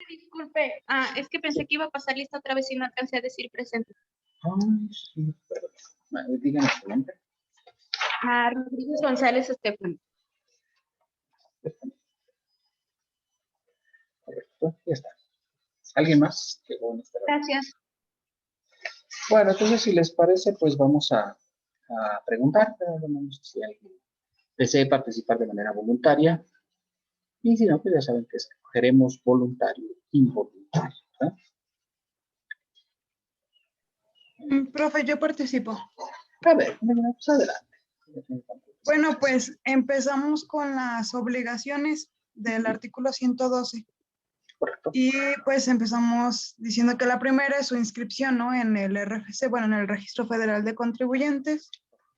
disculpe. Es que pensé que iba a pasar lista otra vez y no alcancé a decir presente. Ay, sí, perdón. Díganme su nombre. Rodríguez González Estefan. Correcto, ya está. ¿Alguien más? Gracias. Bueno, entonces si les parece, pues vamos a preguntar. No sé si alguien desee participar de manera voluntaria. Y si no, pues ya saben que escogeremos voluntario, involuntario. ¿Verdad? Profe, yo participo. A ver, pues adelante. Bueno, pues empezamos con las obligaciones del artículo 112. Correcto. Y pues empezamos diciendo que la primera es su inscripción, ¿no? En el RFC, bueno, en el Registro Federal de Contribuyentes.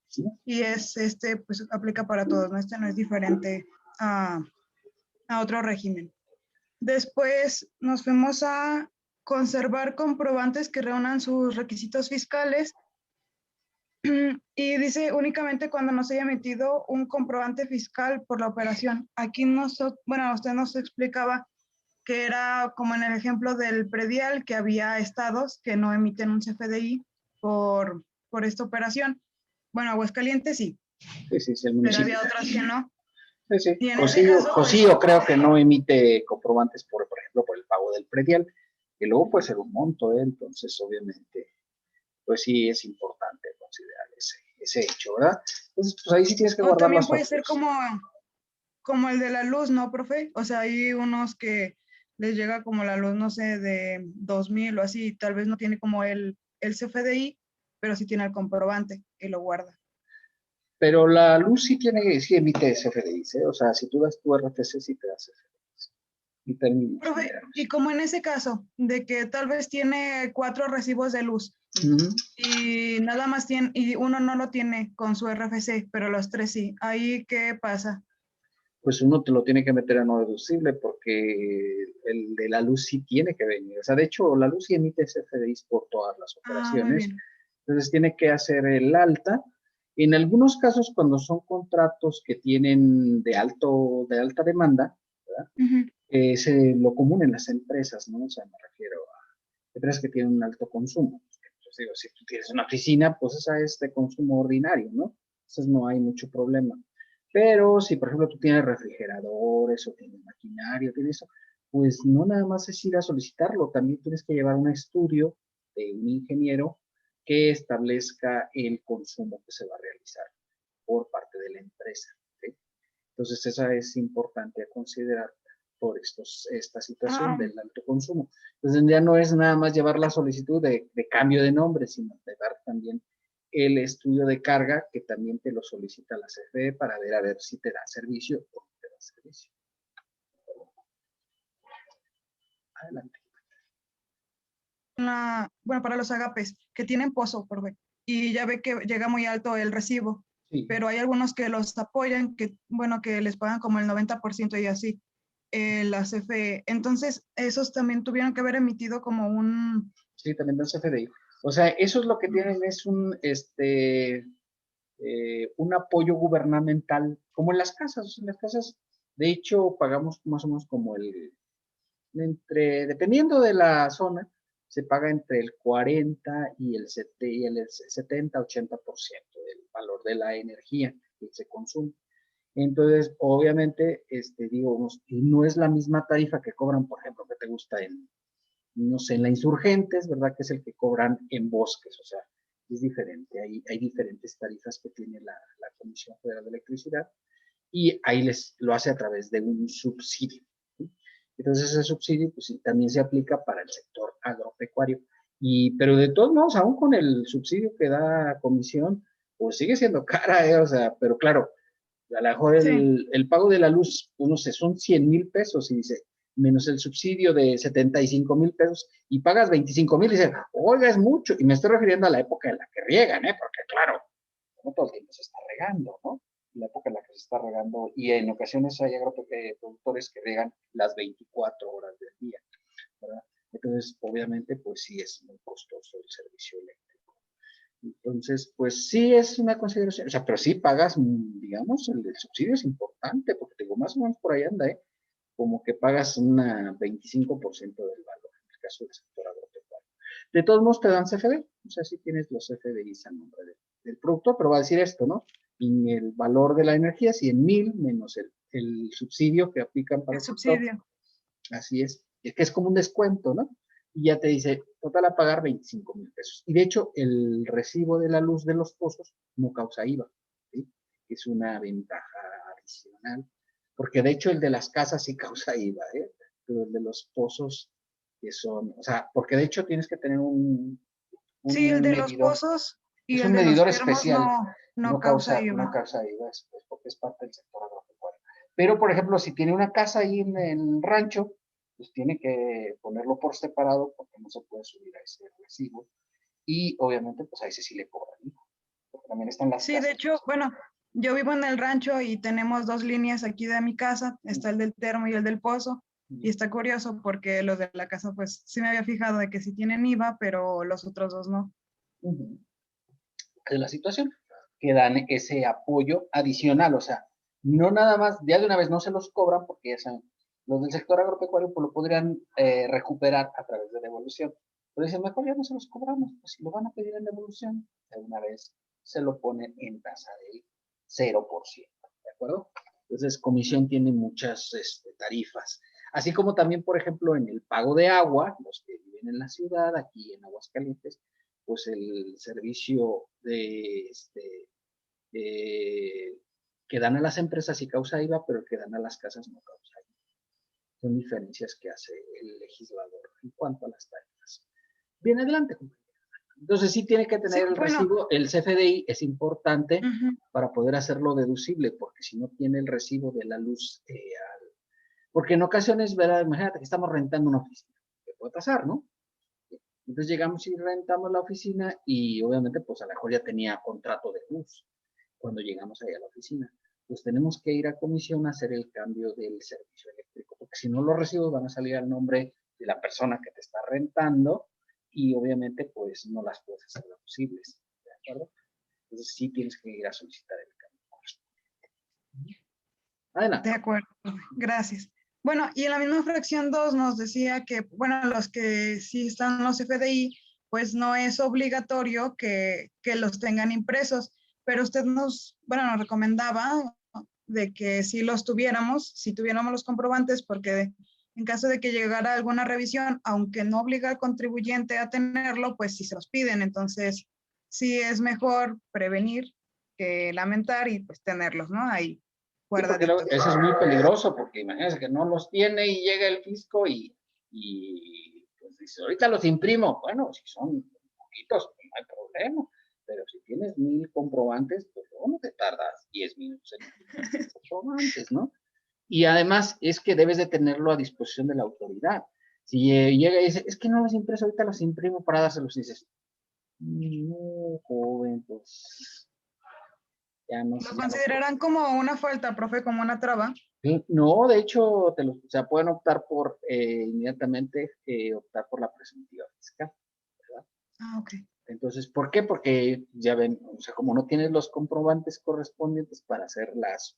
Sí. Y pues aplica para todos, ¿no? Este no es diferente a otro régimen. Después nos fuimos a conservar comprobantes que reúnan sus requisitos fiscales. Y dice únicamente cuando nos haya emitido un comprobante fiscal por la operación. Aquí bueno, usted nos explicaba que era como en el ejemplo del predial, que había estados que no emiten un CFDI por esta operación. Bueno, Aguascalientes sí. Sí, el pero municipio. había otras que no. Sí. Y en ese caso, Cosío creo que no emite comprobantes, por ejemplo, por el pago del predial. Y luego puede ser un monto, entonces obviamente, pues sí es importante considerar ese hecho, ¿verdad? Entonces, pues ahí sí tienes que guardar también las puede facturas. ser como el de la luz, ¿no, profe? O sea, hay unos que les llega como la luz, no sé, de 2,000 o así, tal vez no tiene como el CFDI, pero sí tiene el comprobante y lo guarda. Pero la luz sí emite CFDIs, ¿eh? O sea, si tú das tu RFC, sí te da CFDIs. Profe, y como en ese caso, de que tal vez tiene 4 recibos de luz, y nada más y uno no lo tiene con su RFC, pero los 3 sí, ¿ahí qué pasa? Pues uno te lo tiene que meter a no deducible porque el de la luz sí tiene que venir. O sea, de hecho, la luz sí emite CFDIs por todas las operaciones. Muy bien. Entonces tiene que hacer el alta. En algunos casos, cuando son contratos que tienen de alta demanda, ¿verdad? Se lo común en las empresas, ¿no? O sea, me refiero a empresas que tienen un alto consumo. Entonces digo, si tú tienes una oficina, pues esa es de consumo ordinario, ¿no? Entonces no hay mucho problema. Pero si, por ejemplo, tú tienes refrigeradores o tienes maquinaria, tienes eso, pues no nada más es ir a solicitarlo, también tienes que llevar un estudio de un ingeniero que establezca el consumo que se va a realizar por parte de la empresa. ¿Sí? Entonces, esa es importante a considerar por esta situación del alto consumo. Entonces, ya no es nada más llevar la solicitud de cambio de nombre, sino de dar también el estudio de carga que también te lo solicita la CFE para ver a ver si te da servicio o no te da servicio. Adelante. Bueno, para los agapes que tienen pozo, y ya ve que llega muy alto el recibo, sí. Pero hay algunos que los apoyan, que les pagan como el 90% y así, la CFE. Entonces, esos también tuvieron que haber emitido como un... Sí, también da CFDI. O sea, eso es lo que tienen, es un apoyo gubernamental, como en las casas. En las casas, de hecho, pagamos más o menos como dependiendo de la zona, se paga entre el 40 y el 70-80% del valor de la energía que se consume. Entonces, obviamente, no es la misma tarifa que cobran, por ejemplo, que te gusta no sé, en la Insurgentes, ¿verdad? Que es el que cobran en bosques, o sea, es diferente. Hay diferentes tarifas que tiene la Comisión Federal de Electricidad y ahí lo hace a través de un subsidio. ¿Sí? Entonces, ese subsidio pues, también se aplica para el sector agropecuario. Pero de todos modos, aún con el subsidio que da la comisión, pues sigue siendo cara, o sea, pero claro, a lo mejor el pago de la luz, pues no sé, son 100,000 pesos y dice, menos el subsidio de 75,000 pesos y pagas 25,000 y dices, oiga, es mucho. Y me estoy refiriendo a la época en la que riegan, porque claro, no todo el tiempo se está regando, ¿no? La época en la que se está regando y en ocasiones hay productores que riegan las 24 horas del día, ¿verdad? Entonces, obviamente, pues sí es muy costoso el servicio eléctrico. Entonces, pues sí es una consideración, o sea, pero sí pagas, digamos, el subsidio es importante, porque digo, más o menos por ahí anda, como que pagas un 25% del valor, en el caso del sector agropecuario. De todos modos te dan CFD, o sea, sí tienes los CFDIs a nombre del productor, pero va a decir esto, ¿no? Y el valor de la energía, 100,000 menos el subsidio que aplican para El el sector. subsidio. Así es que es como un descuento, ¿no? Y ya te dice, total a pagar 25,000 pesos. Y de hecho, el recibo de la luz de los pozos no causa IVA, ¿sí? Es una ventaja adicional, porque de hecho el de las casas sí causa IVA, ¿eh? Pero el de los pozos, que son, o sea, porque de hecho tienes que tener un Sí, el de los medidor, pozos y es el un de los medidor termos especial, no causa no IVA. causa IVA, es porque es parte del sector agropecuario. Pero, por ejemplo, si tiene una casa ahí en el rancho, pues tiene que ponerlo por separado porque no se puede subir a ese recibo. Y obviamente, pues a ese sí le cobran IVA. Porque también están las Sí, casas. de hecho, bueno, yo vivo en el rancho y tenemos 2 líneas aquí de mi casa, está el del termo y el del pozo, y está curioso porque los de la casa, pues sí me había fijado de que sí tienen IVA, pero los otros 2 no. Es la situación, que dan ese apoyo adicional, o sea, no nada más, ya de una vez no se los cobran porque ya saben, los del sector agropecuario pues lo podrían recuperar a través de devolución. Pero dicen, mejor ya no se los cobramos, pues si lo van a pedir en devolución, de una vez se lo ponen en tasa del 0%, ¿de acuerdo? Entonces, comisión tiene muchas tarifas. Así como también, por ejemplo, en el pago de agua, los que viven en la ciudad, aquí en Aguascalientes, pues el servicio que dan a las empresas sí causa IVA, pero el que dan a las casas no causa IVA. Son diferencias que hace el legislador en cuanto a las tarifas. Bien, adelante. Entonces sí tiene que tener Sí, el bueno, recibo, el CFDI es importante ujú. para poder hacerlo deducible, porque si no tiene el recibo de la luz, porque en ocasiones, ¿verdad? Imagínate que estamos rentando una oficina, ¿qué puede pasar, no? Entonces llegamos y rentamos la oficina y obviamente pues a lo mejor ya tenía contrato de luz cuando llegamos ahí a la oficina. Pues tenemos que ir a comisión a hacer el cambio del servicio eléctrico, porque si no los recibos van a salir al nombre de la persona que te está rentando y obviamente pues no las puedes hacer deducibles, ¿de acuerdo? Entonces sí tienes que ir a solicitar el cambio correspondiente. Adelante. De acuerdo, gracias. Bueno, y en la misma fracción 2 nos decía que, bueno, los que sí están en los FDI, pues no es obligatorio que los tengan impresos, pero usted nos, bueno, nos recomendaba de que si los tuviéramos, si tuviéramos los comprobantes, porque en caso de que llegara alguna revisión, aunque no obliga al contribuyente a tenerlo, pues sí se los piden. Entonces, sí es mejor prevenir que lamentar y pues tenerlos, ¿no? Ahí Sí, porque eso guardaditos. es muy peligroso, porque imagínense que no los tiene y llega el fisco y pues dice, ahorita los imprimo. Bueno, si son poquitos, pues no hay problema. Pero si tienes 1,000 comprobantes, pues no te tardas 10 minutos en imprimir comprobantes, ¿no? Y además es que debes de tenerlo a disposición de la autoridad. Si llega y dice, es que no los impreso, ahorita los imprimo para dárselos, y dices, no, joven, pues ya no, ¿Lo ya no puedo. considerarán como una falta, profe, como una traba? Sí, no, de hecho, o sea, pueden optar por inmediatamente optar por la presuntiva fiscal, ¿verdad? Ah, ok. Entonces, ¿por qué? Porque ya ven, o sea, como no tienes los comprobantes correspondientes para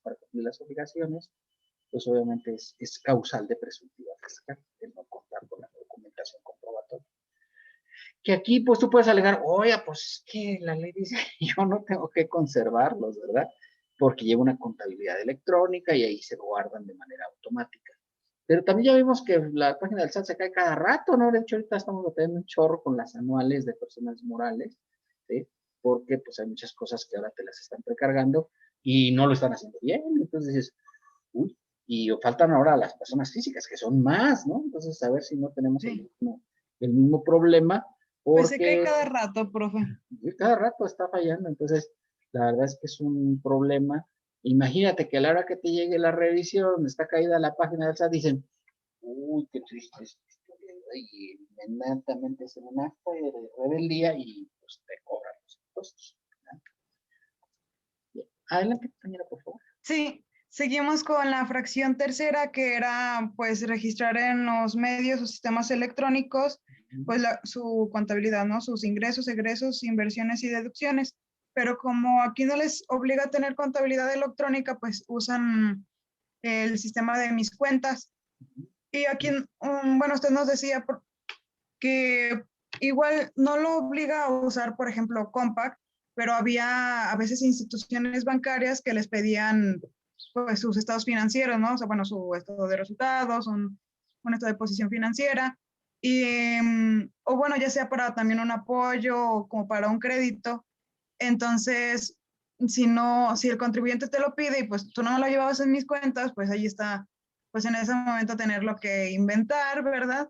para cumplir las obligaciones, pues obviamente es causal de presuntiva fiscal el no contar con la documentación comprobatoria. Que aquí, pues tú puedes alegar, oye, pues es que la ley dice que yo no tengo que conservarlos, ¿verdad? Porque lleva una contabilidad electrónica y ahí se guardan de manera automática. Pero también ya vimos que la página del SAT se cae cada rato, ¿no? De hecho, ahorita estamos teniendo un chorro con las anuales de personas morales, ¿sí? Porque pues hay muchas cosas que ahora te las están precargando y no lo están haciendo bien. Entonces dices, uy, y faltan ahora las personas físicas, que son más, ¿no? Entonces, a ver si no tenemos Sí. el mismo problema, Pues se cae porque cada rato, profe. cada rato está fallando. Entonces, la verdad es que es un problema. Imagínate que a la hora que te llegue la revisión, está caída la página del SAT, dicen, uy, qué triste es esto, y inmediatamente hacen un acta de rebeldía y pues te cobran los impuestos. Bien. Adelante, compañera, por favor. Sí, seguimos con la fracción tercera, que era pues registrar en los medios o sistemas electrónicos pues su contabilidad, ¿no? Sus ingresos, egresos, inversiones y deducciones. Pero como aquí no les obliga a tener contabilidad electrónica, pues usan el sistema de mis cuentas. Y aquí, bueno, usted nos decía que igual no lo obliga a usar, por ejemplo, Compact, pero había a veces instituciones bancarias que les pedían pues sus estados financieros, ¿no? O sea, bueno, su estado de resultados, un estado de posición financiera, y, o bueno, ya sea para también un apoyo o como para un crédito. Entonces, si no, si el contribuyente te lo pide y pues tú no me lo llevabas en mis cuentas, pues ahí está, pues en ese momento tenerlo que inventar, ¿verdad?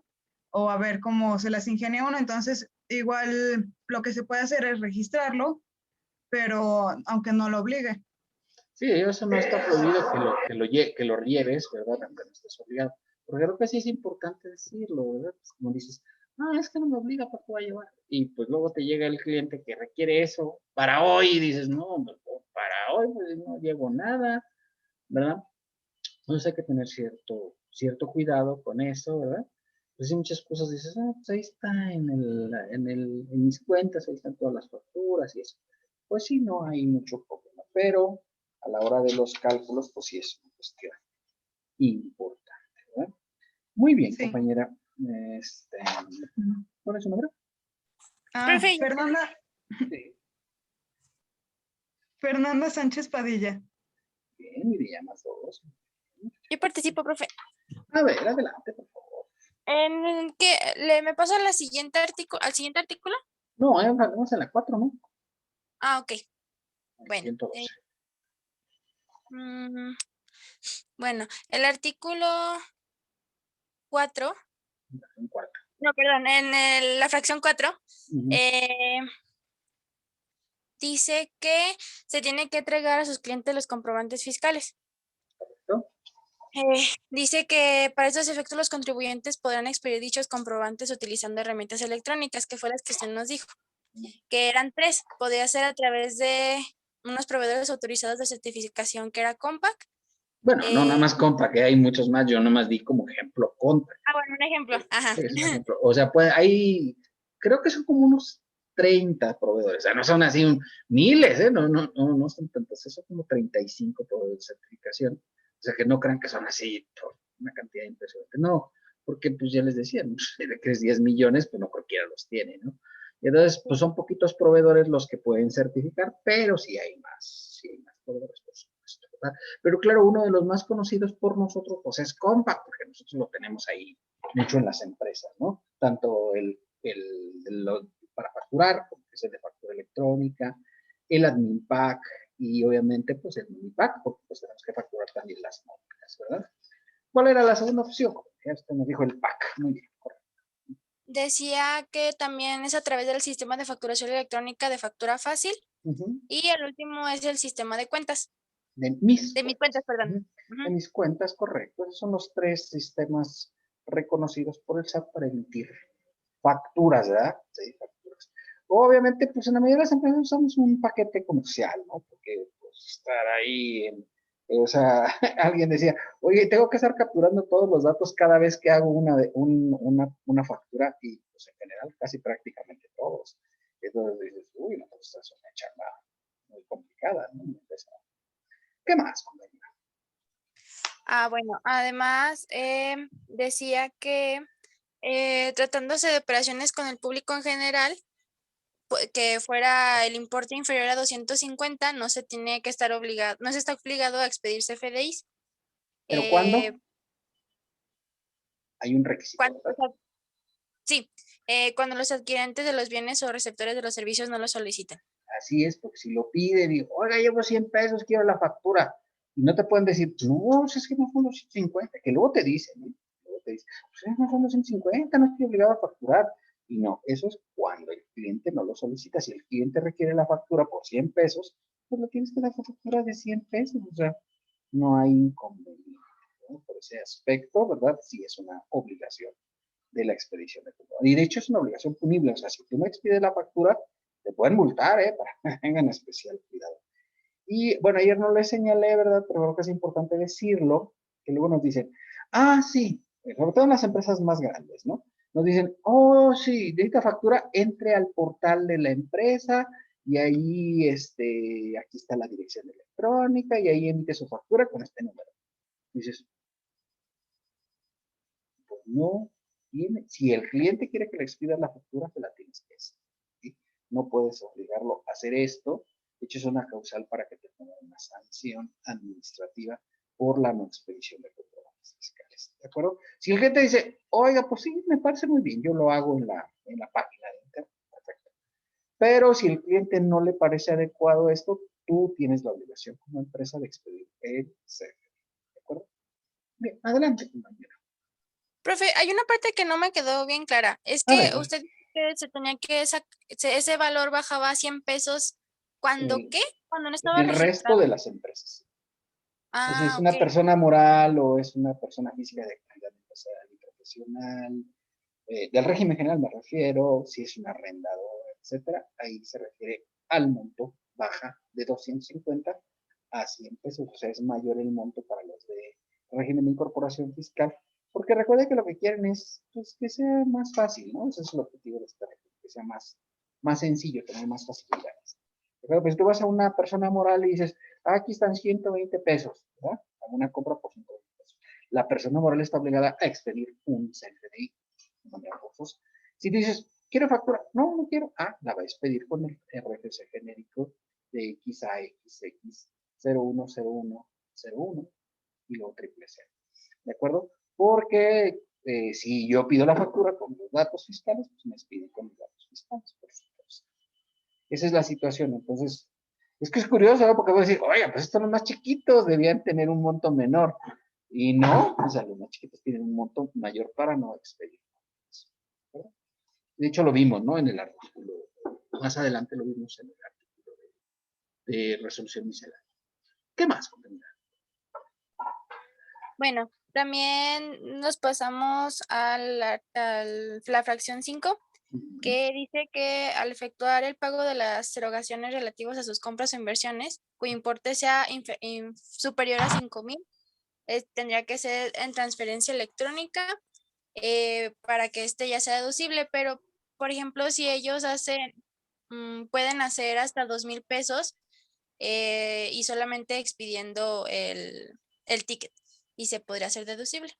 O a ver cómo se las ingenia uno. Entonces, igual lo que se puede hacer es registrarlo, pero aunque no lo obligue. Sí, eso no está prohibido que lo lleves, ¿verdad? Aunque no estés obligado. Porque creo que sí es importante decirlo, ¿verdad? Pues como dices, no, es que no me obliga, ¿para qué voy a llevar? Y pues luego te llega el cliente que requiere eso para hoy y dices, no, para hoy pues no llevo nada, ¿verdad? Entonces hay que tener cierto cuidado con eso, ¿verdad? Pues hay muchas cosas, dices, ah, pues ahí está en mis cuentas, ahí están todas las facturas y eso. Pues sí, no hay mucho problema, pero a la hora de los cálculos, pues sí es una cuestión importante, ¿verdad? Muy bien, Sí. compañera. Este, ¿Cuál es su nombre? Ah, Profe, Sí. Fernanda Sánchez Padilla. Bien, y le llamas dos. yo participo, profe. A ver, adelante, por favor. ¿En qué? ¿Me paso a la siguiente al siguiente artículo? No, vamos a la 4, ¿no? Ah, ok. Bueno. 112. Mm, bueno, el artículo 4, Un cuarto. no, perdón, en la fracción 4, Ujú. dice que se tiene que entregar a sus clientes los comprobantes fiscales. ¿No? Dice que para estos efectos los contribuyentes podrán expedir dichos comprobantes utilizando herramientas electrónicas, que fue las que usted nos dijo, que eran 3. Podía ser a través de unos proveedores autorizados de certificación que era Compact. Bueno, no nada más Compa, que hay muchos más, yo nada más di como ejemplo Compa. Bueno, un ejemplo. Ajá. Es un ejemplo. O sea, creo que son como unos 30 proveedores, o sea, no son así miles, ¿eh? No son tantos, son como 35 proveedores de certificación. O sea, que no crean que son así una cantidad impresionante. No, porque pues ya les decía, ¿no? Si le crees 10 millones, pues no cualquiera los tiene, ¿no? Y entonces, pues son poquitos proveedores los que pueden certificar, pero sí hay más proveedores, por supuesto, ¿verdad? Pero claro, uno de los más conocidos por nosotros, pues es Compact, porque nosotros lo tenemos ahí mucho en las empresas, ¿no? Tanto para facturar, como que es el de factura electrónica, el Admin Pack y obviamente pues el Mini Pack, porque pues tenemos que facturar también las nóminas, ¿verdad? ¿Cuál era la segunda opción? Ya usted nos dijo el Pack, muy bien, correcto. Decía que también es a través del sistema de facturación electrónica de factura fácil. Y el último es el sistema de cuentas. De mis De mis cuentas, perdón. de mis cuentas, correcto. Esos son los 3 sistemas reconocidos por el SAT para emitir facturas, ¿verdad? Sí, facturas. Obviamente, pues en la mayoría de las empresas usamos un paquete comercial, ¿no? Porque pues estar ahí, o sea, alguien decía, oye, tengo que estar capturando todos los datos cada vez que hago una factura y pues en general casi prácticamente todos. Entonces dices, uy, no, pues es una charla muy complicada, ¿no? ¿Qué más, compañera? Bueno, además decía que tratándose de operaciones con el público en general, que fuera el importe inferior a 250, no se tiene que estar obligado, no se está obligado a expedirse FDIs. ¿Pero cuándo? Hay un requisito, ¿verdad? Sí, cuando los adquirentes de los bienes o receptores de los servicios no lo soliciten. Así es, porque si lo piden y, oiga, llevo 100 pesos, quiero la factura, y no te pueden decir, no, es que no son los 150, que luego te dicen, ¿no? Luego te dicen, pues no son los 150, no estoy obligado a facturar. Y no, eso es cuando el cliente no lo solicita. Si el cliente requiere la factura por 100 pesos, pues le tienes que dar la factura de 100 pesos, o sea, no hay inconveniente, ¿no? Por ese aspecto, ¿verdad? Sí es una obligación de la expedición de comprobante. Y de hecho es una obligación punible, o sea, si tú no expides la factura, te pueden multar, para que tengan especial cuidado. Y bueno, ayer no les señalé, ¿verdad? Pero creo que es importante decirlo, que luego nos dicen, sí, sobre todo en las empresas más grandes, ¿no? Nos dicen, oh, sí, de esta factura, entre al portal de la empresa y ahí, aquí está la dirección electrónica y ahí emite su factura con este número. Y dices, no tiene, si el cliente quiere que le expidas la factura, te la tienes que hacer. ¿Sí? No puedes obligarlo a hacer esto. De hecho, es una causal para que te pongan una sanción administrativa por la no expedición de comprobantes fiscales. ¿De acuerdo? Si el cliente dice, oiga, pues sí, me parece muy bien, yo lo hago en la página de internet. Perfecto. Pero si el cliente no le parece adecuado esto, tú tienes la obligación como empresa de expedir el CFDI. ¿De acuerdo? Bien, adelante, compañero. Profe, hay una parte que no me quedó bien clara. Es A que ver, usted dice que se tenía que ese valor bajaba a 100 pesos. ¿Cuándo eh, qué? Cuando no en estaba el resto registrado. de las empresas. Es Ah, una ok. persona moral o es una persona física de actividad empresarial y profesional. Del régimen general me refiero, si es un arrendador, etcétera, ahí se refiere al monto, baja de 250 a 100 pesos, o sea, es mayor el monto para los de régimen de incorporación fiscal, porque recuerda que lo que quieren es pues, que sea más fácil, ¿no? Ese es el objetivo de este régimen, que sea más sencillo, tener más facilidades. Pero pues tú vas a una persona moral y dices, ah, aquí están 120 pesos, ¿verdad? Hago una compra por 120 pesos. La persona moral está obligada a expedir un CFDI de manera forzosa. Si dices, quiero factura, no quiero, la va a expedir con el RFC genérico de XAXX 010101 y luego triple C. ¿De acuerdo? Porque si yo pido la factura con los datos fiscales, pues me expiden con los datos fiscales, por supuesto. Esa es la situación. Entonces, es que es curioso, ¿no? Porque voy a decir, oye, pues estos los más chiquitos debían tener un monto menor. Y no, o sea, los más chiquitos tienen un monto mayor para no expedir. De hecho, lo vimos, ¿no? En el artículo. Más adelante lo vimos en el artículo de resolución miscelánea. ¿Qué más, compañera? Bueno, también nos pasamos a la fracción 5, que dice que al efectuar el pago de las erogaciones relativas a sus compras o inversiones, cuyo importe sea superior a 5,000, tendría que ser en transferencia electrónica para que este ya sea deducible, pero por ejemplo, si ellos pueden hacer hasta 2,000 pesos y solamente expidiendo el ticket y se podría hacer deducible.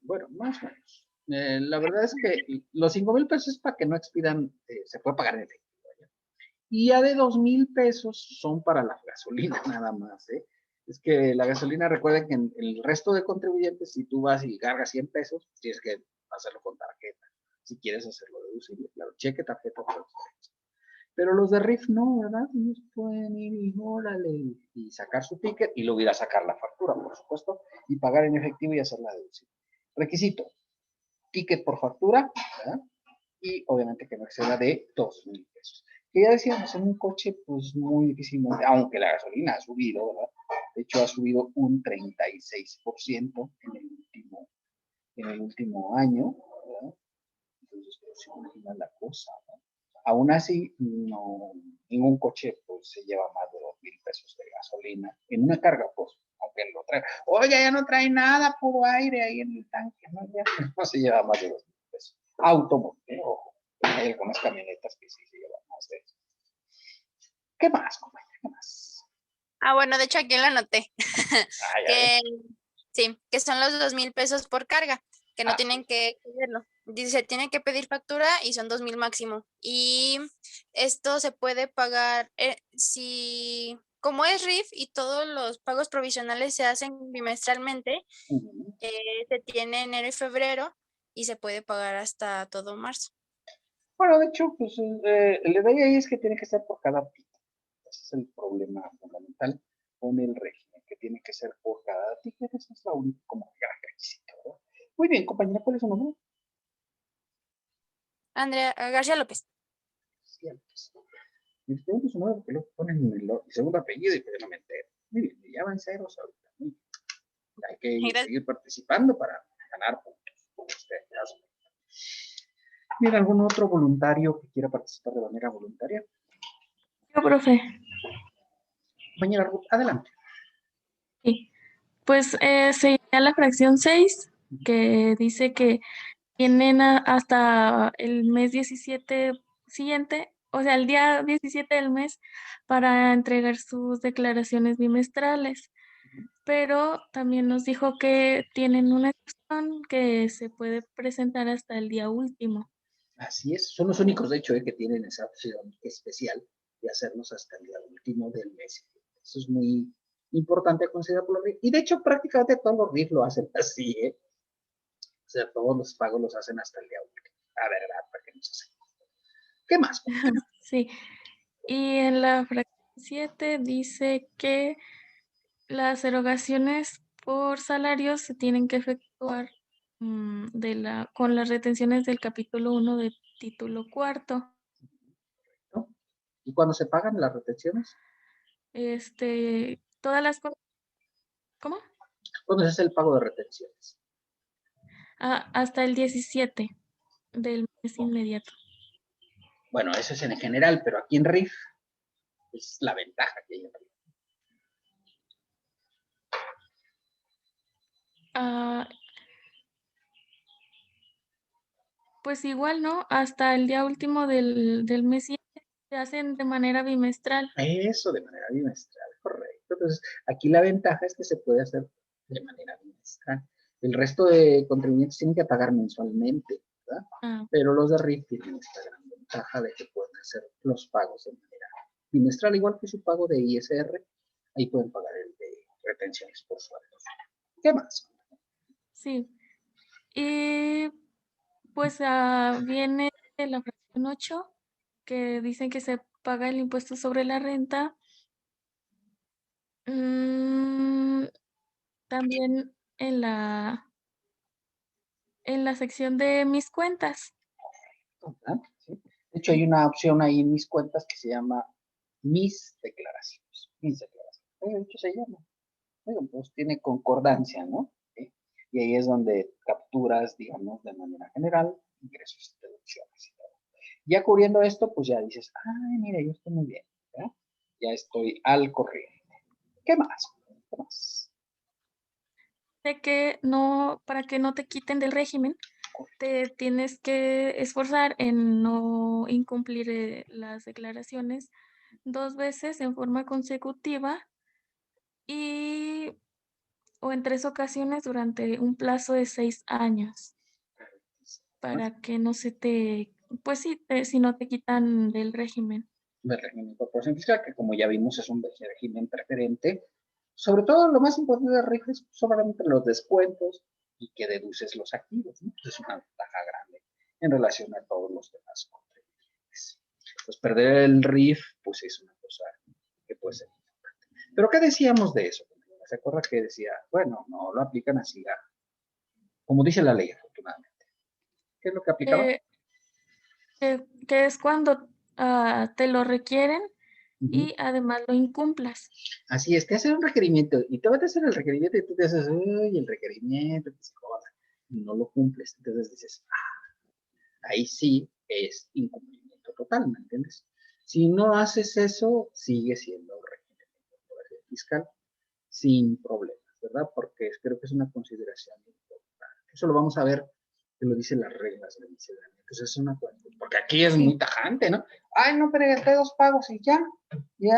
Bueno, más o menos. La verdad es que los 5,000 pesos es para que no expidan, se puede pagar en efectivo. Y ya de 2,000 pesos son para la gasolina nada más, ¿eh? Es que la gasolina, recuerden que en el resto de contribuyentes, si tú vas y cargas 100 pesos, tienes que hacerlo con tarjeta. Si quieres hacerlo deducible, claro, cheque, tarjeta, pero los de RIF no, ¿verdad? Ellos pueden ir y órale, y sacar su ticket y luego ir a sacar la factura, por supuesto, y pagar en efectivo y hacerla deducible. Requisito, ticket por factura, ¿verdad? Y obviamente que no exceda de 2,000 pesos. Que ya decíamos, en un coche, pues muy difícilmente, aunque la gasolina ha subido, ¿verdad? De hecho, ha subido un 36% en el último año, ¿verdad? Entonces, pues se imagina la cosa, ¿no? Aún así, no, ningún coche pues, se lleva más de 2,000 pesos de gasolina en una carga, pues, aunque lo trae. Oye, ya no trae nada, puro aire ahí en el tanque, ¿no? Ya no se lleva más de 2,000 pesos. Automóvil, ojo. Hay algunas camionetas que sí se llevan más de eso. ¿Qué más, compañera? ¿Qué más? Bueno, de hecho aquí lo anoté. Ya Sí, que son los 2,000 pesos por carga, que no sí. tienen que excederlo. Dice, tiene que pedir factura y son 2,000 máximo. Y esto se puede pagar si, como es RIF y todos los pagos provisionales se hacen bimestralmente, se tiene enero y febrero y se puede pagar hasta todo marzo. Bueno, de hecho, pues el detalle ahí es que tiene que ser por cada ticket. Ese es el problema fundamental con el régimen, que tiene que ser por cada ticket. Ese es la única como gran requisito, ¿verdad? Muy bien, compañera, ¿cuál es su nombre? Andrea García López. Sí, antes. Me pregunto su nombre porque lo ponen en el segundo apellido y pues yo no me entero. Muy bien, ya van ceros ahorita. Muy bien. Hay que Gracias. seguir participando para ganar puntos. Como usted, ¿Tiene algún otro voluntario que quiera participar de manera voluntaria? Yo, profe. Compañera Ruth, adelante. Sí. Pues seguiría la fracción 6, que dice que tienen hasta el mes 17 siguiente, o sea, el día 17 del mes, para entregar sus declaraciones bimestrales. pero también nos dijo que tienen una excepción que se puede presentar hasta el día último. Así es, son los únicos, de hecho, que tienen esa opción especial de hacerlos hasta el día último del mes. Eso es muy importante considerar por los RIF. Y de hecho, prácticamente todos los RIF lo hacen así, ¿eh? O sea, todos los pagos los hacen hasta el día último. A ver, ¿para qué nos hacen? ¿Qué más? Sí. Y en la fracción 7 dice que las erogaciones por salarios se tienen que efectuar con las retenciones del capítulo 1 del título cuarto. ¿No? ¿Y cuando se pagan las retenciones? Todas las cosas. ¿Cómo? ¿Cuándo se hace el pago de retenciones? Hasta el 17 del mes inmediato. Bueno, eso es en general, pero aquí en RIF es la ventaja que hay en RIF. Pues igual, ¿no? Hasta el día último del mes siguiente se hacen de manera bimestral. Eso de manera bimestral, correcto. Entonces, aquí la ventaja es que se puede hacer de manera bimestral. El resto de contribuyentes tienen que pagar mensualmente, ¿verdad? Pero los de RIF tienen esta gran ventaja de que pueden hacer los pagos de manera bimestral, igual que su pago de ISR, ahí pueden pagar el de retenciones por sueldos. ¿Qué más? Sí. Y pues viene la fracción 8, que dicen que se paga el impuesto sobre la renta. También en la sección de mis cuentas. ¿Ah? ¿Sí? De hecho, hay una opción ahí en mis cuentas que se llama mis declaraciones. Mis declaraciones. De hecho, se llama. Bueno, pues tiene concordancia, ¿no? ¿Sí? Y ahí es donde capturas, digamos, de manera general, ingresos y deducciones. Ya cubriendo esto, pues ya dices, ay, mira, yo estoy muy bien, ¿verdad? Ya estoy al corriente. ¿Qué más? ¿Qué más? De que no, para que no te quiten del régimen, te tienes que esforzar en no incumplir las declaraciones 2 veces en forma consecutiva o en 3 ocasiones durante un plazo de 6 años, para que no se te, pues sí, si no te quitan del régimen. Del régimen de corporación fiscal, que como ya vimos es un régimen preferente. Sobre todo, lo más importante del régimen es solamente los descuentos y que deduces los activos, ¿no? Es una ventaja grande en relación a todos los demás contribuyentes. Pues perder el RIF, pues es una cosa que puede ser importante. Pero ¿qué decíamos de eso? ¿Se acuerda que decía, bueno, no lo aplican así, como dice la ley, afortunadamente? ¿Qué es lo que aplicaba? Que es cuando te lo requieren y además lo incumplas. Así es, te hacen un requerimiento y te van a hacer el requerimiento y tú te haces, uy, el requerimiento, y no lo cumples. Entonces dices, ahí sí es incumplimiento total, ¿me entiendes? Si no haces eso, sigue siendo régimen fiscal sin problemas, ¿verdad? Porque creo que es una consideración importante. Eso lo vamos a ver, que lo dicen las reglas de miscelánea. Entonces es una cuestión, porque aquí es muy tajante, ¿no? Ay, no, pero gasté 2 pagos y ya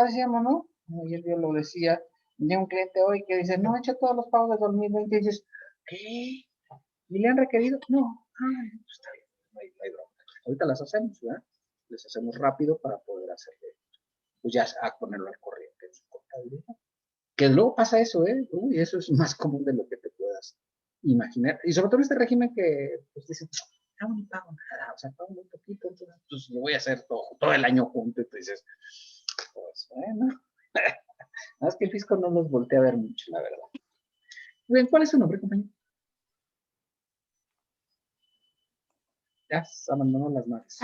decíamos, ¿no? Ayer yo lo decía, de un cliente hoy que dice, no, he hecho todos los pagos de 2020 y dices, ¿qué? ¿Y le han requerido? No, ay, pues está bien, no hay broma. Ahorita las hacemos, ¿verdad? Les hacemos rápido para poder hacerle, pues ya a ponerlo al corriente en su contabilidad. Que luego pasa eso, ¿eh? Uy, eso es más común de lo que te puedas imaginar. Y sobre todo en este régimen que, pues dicen, no, no pago nada, o sea, pago muy poquito, entonces, pues lo voy a hacer todo el año junto, y tú dices, pues bueno. Más que el fisco no los voltea a ver mucho, la verdad. Bien, ¿cuál es su nombre, compañero? Ya abandonó las naves.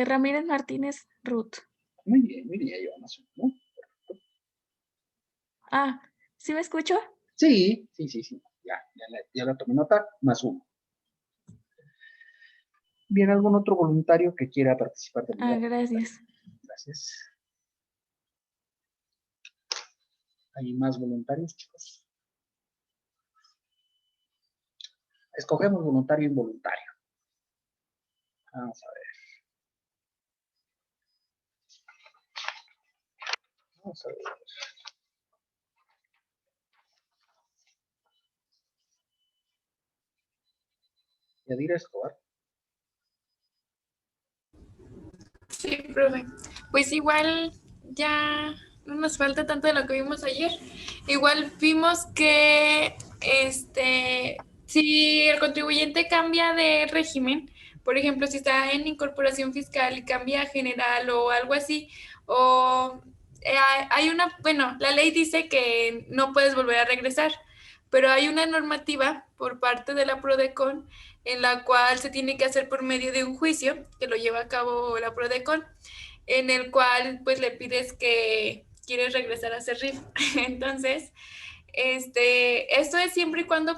Ramírez Martínez Ruth. Muy bien, yo más uno, ¿no? ¿Sí me escucho? Sí. Ya la tomé nota, más uno. ¿Bien algún otro voluntario que quiera participar de manera? Gracias. Gracias. ¿Hay más voluntarios, chicos? Escogemos voluntario e involuntario. Vamos a ver. Vamos a ver. Yadira Escobar. Sí, profe. Pues igual ya no nos falta tanto de lo que vimos ayer. Igual vimos que si el contribuyente cambia de régimen, por ejemplo, si está en incorporación fiscal y cambia a general o algo así, o hay una, bueno, la ley dice que no puedes volver a regresar, pero hay una normativa por parte de la PRODECON en la cual se tiene que hacer por medio de un juicio que lo lleva a cabo la PRODECON, en el cual pues le pides que quieres regresar a hacer RIF. Entonces, esto es siempre y cuando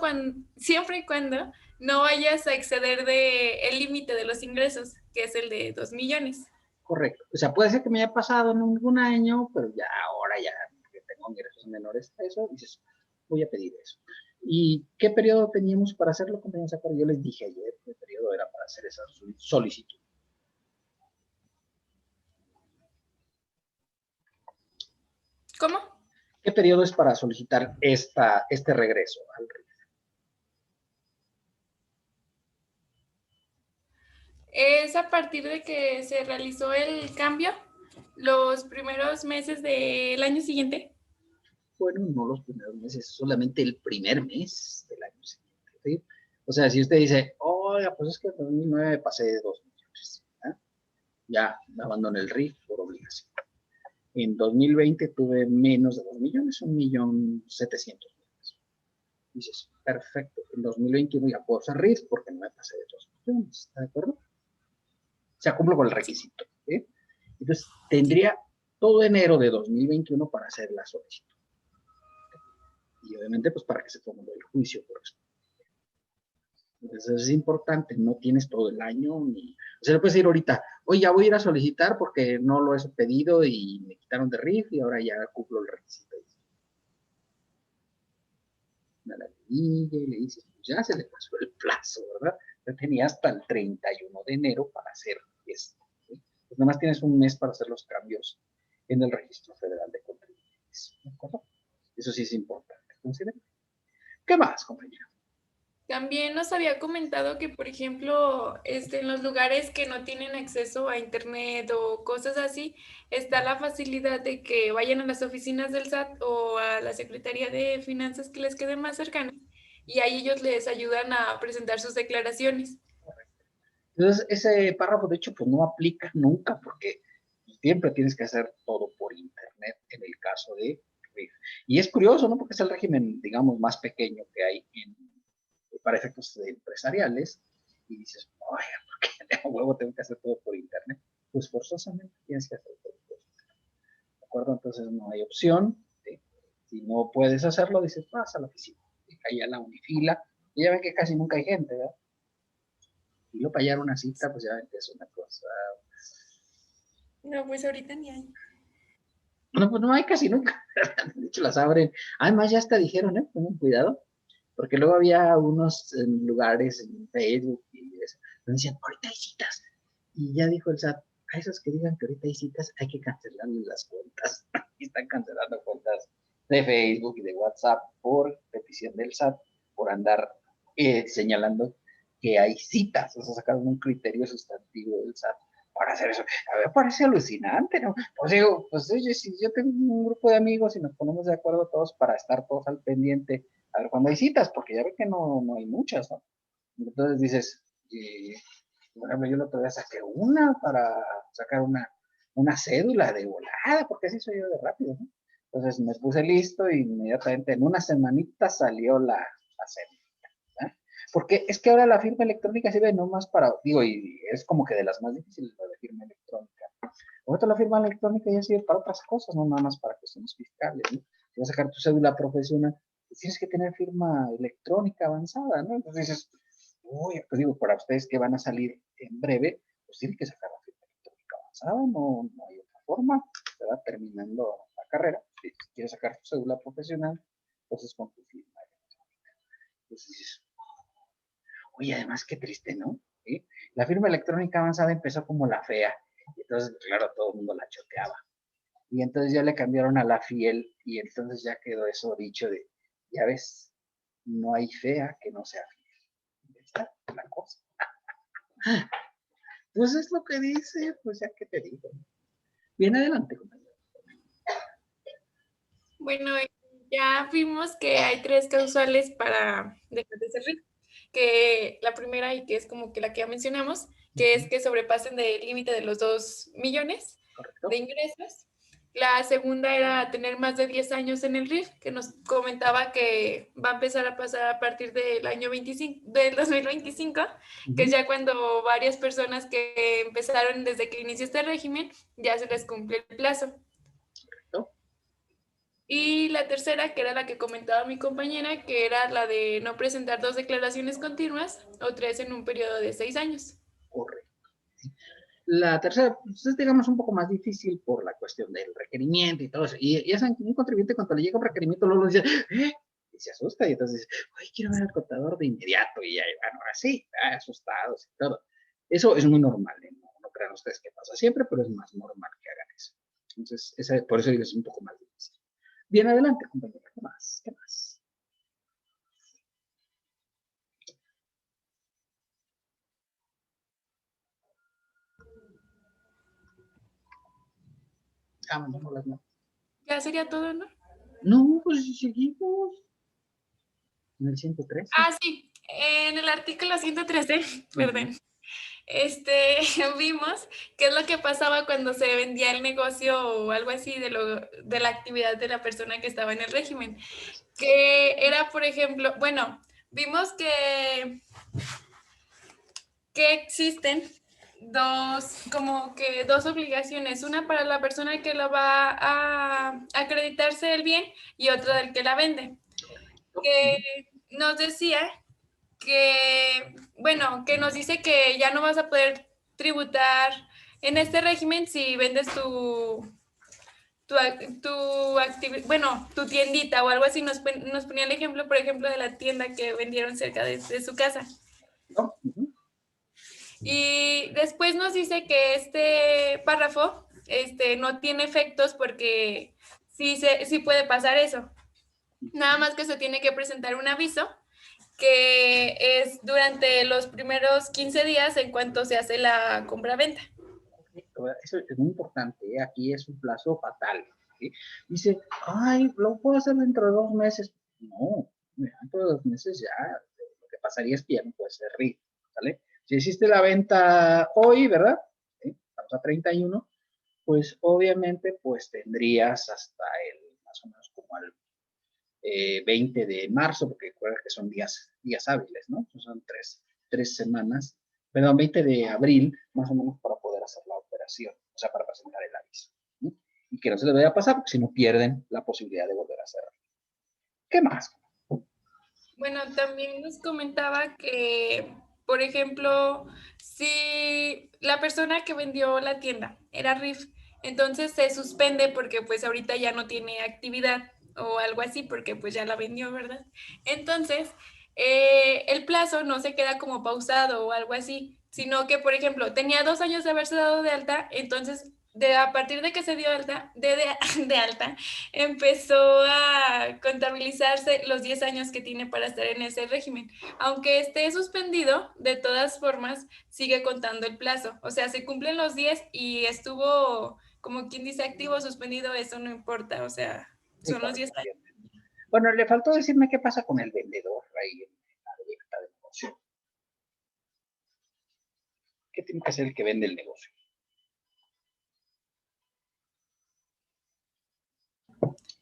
no vayas a exceder el límite de los ingresos, que es el de 2 millones. Correcto. O sea, puede ser que me haya pasado en algún año, pero ya ahora ya que tengo ingresos menores a eso, dices, voy a pedir eso. ¿Y qué periodo teníamos para hacerlo, compañeros? Yo les dije ayer qué periodo era para hacer esa solicitud. ¿Cómo? ¿Qué periodo es para solicitar este regreso al RIF? Es a partir de que se realizó el cambio, los primeros meses del año siguiente. Bueno, no los primeros meses, solamente el primer mes del año siguiente. ¿Sí? O sea, si usted dice, oiga, pues es que en 2009 pasé de 2 millones, ¿eh? Ya me abandoné el RIF por obligación. En 2020 tuve menos de 2 millones, 1.700.000. Dices, perfecto, en 2021 ya puedo hacer RIF porque no me pasé de 2 millones, ¿está de acuerdo? O sea, cumplo con el requisito. ¿Sí? Entonces, tendría todo enero de 2021 para hacer la solicitud. Y obviamente, pues para que se formule el juicio correspondiente. Entonces, es importante, no tienes todo el año, ni... O sea, le puedes decir ahorita, oye, ya voy a ir a solicitar porque no lo he pedido y me quitaron de RIF y ahora ya cumplo el requisito. Y le dices, pues ya se le pasó el plazo, ¿verdad? Ya tenía hasta el 31 de enero para hacer esto. ¿Sí? Pues nada más tienes un mes para hacer los cambios en el Registro Federal de Contribuyentes. ¿De acuerdo? Eso sí es importante. ¿Considera? ¿Qué más, compañero? También nos había comentado que, por ejemplo, en los lugares que no tienen acceso a internet o cosas así, está la facilidad de que vayan a las oficinas del SAT o a la Secretaría de Finanzas que les quede más cercana y ahí ellos les ayudan a presentar sus declaraciones. Entonces, ese párrafo, de hecho, pues no aplica nunca porque siempre tienes que hacer todo por internet en el caso de RIF. Y es curioso, ¿no? Porque es el régimen, digamos, más pequeño que hay para efectos empresariales. Y dices, oye, ¿por qué de huevo tengo que hacer todo por internet? Pues forzosamente tienes que hacer todo por internet. ¿De acuerdo? Entonces no hay opción. ¿Sí? Si no puedes hacerlo, dices, vas a la oficina. Ahí a la unifila. Y ya ven que casi nunca hay gente, ¿verdad? Y luego para hallar una cita, pues ya ven que es una cosa. No, pues ahorita ni hay. No, pues no hay casi nunca. De hecho, las abren. Además, ya hasta dijeron, pongan cuidado, porque luego había unos lugares en Facebook y eso, donde decían, ahorita hay citas. Y ya dijo el SAT, a esos que digan que ahorita hay citas, hay que cancelarles las cuentas. Y están cancelando cuentas de Facebook y de WhatsApp por petición del SAT, por andar señalando que hay citas. O sea, sacaron un criterio sustantivo del SAT para hacer eso. A mí me parece alucinante, ¿no? Pues digo, pues oye, si yo tengo un grupo de amigos y nos ponemos de acuerdo todos para estar todos al pendiente, a ver cuando hay citas, porque ya ve que no hay muchas, ¿no? Entonces dices, por ejemplo, yo el otro día saqué una para sacar una cédula de volada, porque así soy yo de rápido, ¿no? Entonces me puse listo y inmediatamente en una semanita salió la cédula. ¿Eh? Porque es que ahora la firma electrónica sirve no más para, digo, y es como que de las más difíciles la de firma electrónica. Ahorita la firma electrónica ya sirve para otras cosas, no nada más para cuestiones fiscales, ¿no? Si vas a sacar tu cédula profesional, pues tienes que tener firma electrónica avanzada, ¿no? Entonces dices, uy, pues digo, para ustedes que van a salir en breve, pues tienen que sacar la firma electrónica avanzada, no hay otra forma, ¿verdad? Terminando la carrera, si quieres sacar tu cédula profesional, entonces con tu firma electrónica. Entonces dices, oye, además qué triste, ¿no? ¿Sí? La firma electrónica avanzada empezó como la fea, y entonces, claro, todo el mundo la choteaba. Y entonces ya le cambiaron a la fiel, y entonces ya quedó eso dicho de, ya ves, no hay fea que no sea fiel. Ahí está la cosa. Pues es lo que dice, pues ya que te digo. Bien, adelante, compañero. Bueno, ya vimos que hay 3 causales para dejar de ser rico, que la primera y que es como que la que ya mencionamos, que es que sobrepasen del límite de los 2 millones Correcto. de ingresos. La segunda era tener más de 10 años en el RIF, que nos comentaba que va a empezar a pasar a partir del año 2025, que es ya cuando varias personas que empezaron desde que inició este régimen, ya se les cumple el plazo. Correcto. Y la tercera, que era la que comentaba mi compañera, que era la de no presentar 2 declaraciones continuas o 3 en un periodo de 6 años. Correcto. La tercera, pues es, digamos, un poco más difícil por la cuestión del requerimiento y todo eso. Y ya saben que un contribuyente cuando le llega un requerimiento, luego dice, ¿eh? Y se asusta y entonces dice, ay, quiero ver al contador de inmediato. Y ahí van, ahora sí, asustados y todo. Eso es muy normal, ¿eh? No crean ustedes que pasa siempre, pero es más normal que hagan eso. Entonces, por eso digo, es un poco más difícil. Bien, adelante, compañero. ¿Qué más? ¿Qué más? No las no. Ya sería todo, ¿no? No, pues seguimos. En el 113. Ah, sí, en el artículo 113, perdón, vimos qué es lo que pasaba cuando se vendía el negocio o algo así de la actividad de la persona que estaba en el régimen. Que era, por ejemplo, bueno, vimos que existen como que dos obligaciones, una para la persona que la va a acreditarse el bien y otra del que la vende. Que nos decía que, bueno, que nos dice que ya no vas a poder tributar en este régimen si vendes tu tiendita o algo así. Nos ponía el ejemplo, por ejemplo, de la tienda que vendieron cerca de su casa. Y después nos dice que este párrafo no tiene efectos porque sí puede pasar eso. Nada más que se tiene que presentar un aviso que es durante los primeros 15 días en cuanto se hace la compra-venta. Eso es muy importante, ¿eh? Aquí es un plazo fatal. ¿Sí? Dice, ay, lo puedo hacer dentro de 2 meses. No, dentro de 2 meses ya, lo que pasaría es que ya no puede ser RIF, ¿sale? Si hiciste la venta hoy, ¿verdad? ¿Sí? Estamos a 31, pues obviamente pues tendrías hasta el, más o menos como al 20 de marzo, porque recuerda que son días hábiles, ¿no? Son 3 semanas, perdón, 20 de abril, más o menos, para poder hacer la operación, o sea, para presentar el aviso. ¿Sí? Y que no se les vaya a pasar, porque si no pierden la posibilidad de volver a hacerlo. ¿Qué más? Bueno, también nos comentaba que, por ejemplo, si la persona que vendió la tienda era RIF, entonces se suspende porque pues ahorita ya no tiene actividad o algo así porque pues ya la vendió, ¿verdad? Entonces, el plazo no se queda como pausado o algo así, sino que, por ejemplo, tenía 2 años de haberse dado de alta, entonces a partir de que se dio alta, de alta, empezó a contabilizarse los 10 años que tiene para estar en ese régimen. Aunque esté suspendido, de todas formas, sigue contando el plazo. O sea, se cumplen los 10 y estuvo, como quien dice, activo, suspendido, eso no importa. O sea, son los 10 años. Bueno, le faltó decirme qué pasa con el vendedor ahí en la venta del negocio. ¿Qué tiene que hacer el que vende el negocio?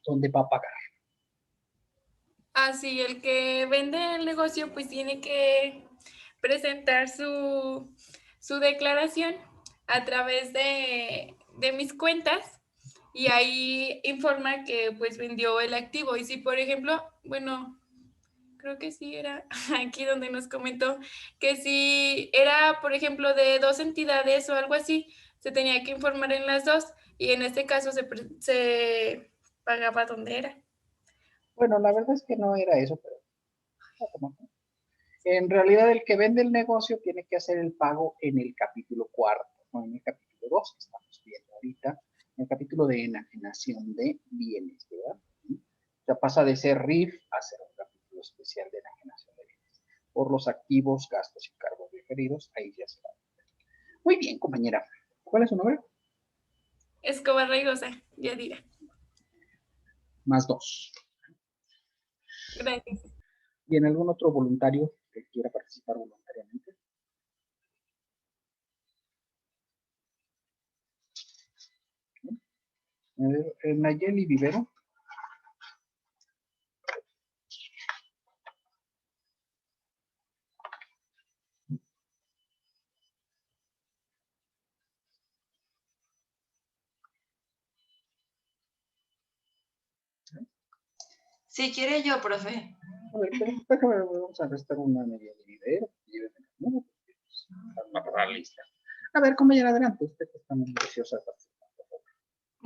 ¿Dónde va a pagar? Así, el que vende el negocio pues tiene que presentar su declaración a través de mis cuentas y ahí informa que pues vendió el activo. Y si, por ejemplo, bueno, creo que sí era aquí donde nos comentó que si era, por ejemplo, de 2 entidades o algo así, se tenía que informar en las 2 y en este caso se pagaba donde era. Bueno, la verdad es que no era eso, pero en realidad el que vende el negocio tiene que hacer el pago en el capítulo 4, no en el capítulo 2 que estamos viendo ahorita, en el capítulo de enajenación de bienes, ¿verdad? O sea, pasa de ser RIF a ser un capítulo especial de enajenación de bienes por los activos, gastos y cargos de referidos, ahí ya se va. Muy bien, compañera. ¿Cuál es su nombre? Escobar Raigosa, Yadira. +2. Gracias. ¿Y algún otro voluntario que quiera participar voluntariamente? Nayeli Vivero. Si quiere yo, profe. A ver, déjame, vamos a restar una Nayeli Vivero. Una lista. A ver, compañera, adelante. Usted que está muy deseosa de participar.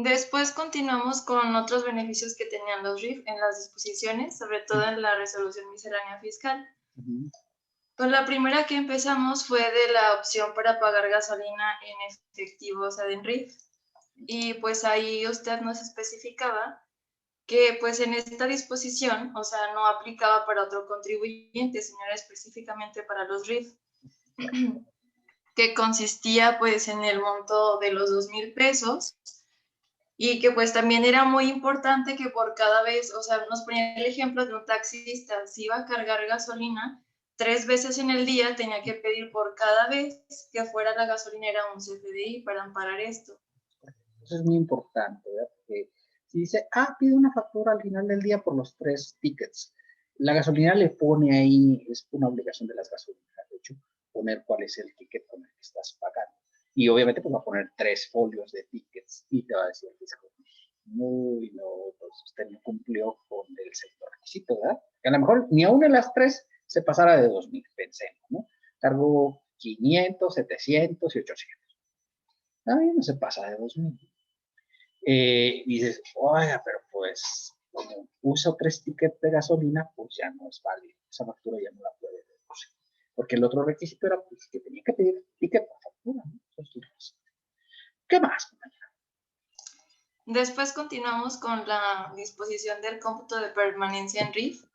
Después continuamos con otros beneficios que tenían los RIF en las disposiciones, sobre todo en la resolución miscelánea fiscal. Pues la primera que empezamos fue de la opción para pagar gasolina en efectivo, o sea, en RIF. Y pues ahí usted nos especificaba que pues en esta disposición, o sea, no aplicaba para otro contribuyente, sino era específicamente para los RIF, que consistía pues en el monto de los 2,000 pesos. Y que pues también era muy importante que por cada vez, o sea, nos ponía el ejemplo de un taxista, si iba a cargar gasolina 3 veces en el día, tenía que pedir por cada vez que fuera la gasolinera un CFDI para amparar esto. Eso es muy importante, ¿verdad? Porque si dice, pide una factura al final del día por los 3 tickets, la gasolinera le pone ahí, es una obligación de las gasolineras, de hecho, poner cuál es el ticket con el que estás pagando. Y obviamente pues va a poner 3 folios de tickets y te va a decir el fisco, muy no, pues usted no cumplió con el sector requisito, ¿verdad? Que a lo mejor ni a una de las 3 se pasara de 2,000, pensemos, ¿no? Cargó 500, 700 y 800. A mí no se pasa de 2,000. Y dices, oiga, pero pues como uso 3 tickets de gasolina, pues ya no es válido, esa factura ya no la puede deducir. Porque el otro requisito era pues, que tenía que pedir ticket por factura, ¿no? ¿Qué más, compañera? Después continuamos con la disposición del cómputo de permanencia en RIF,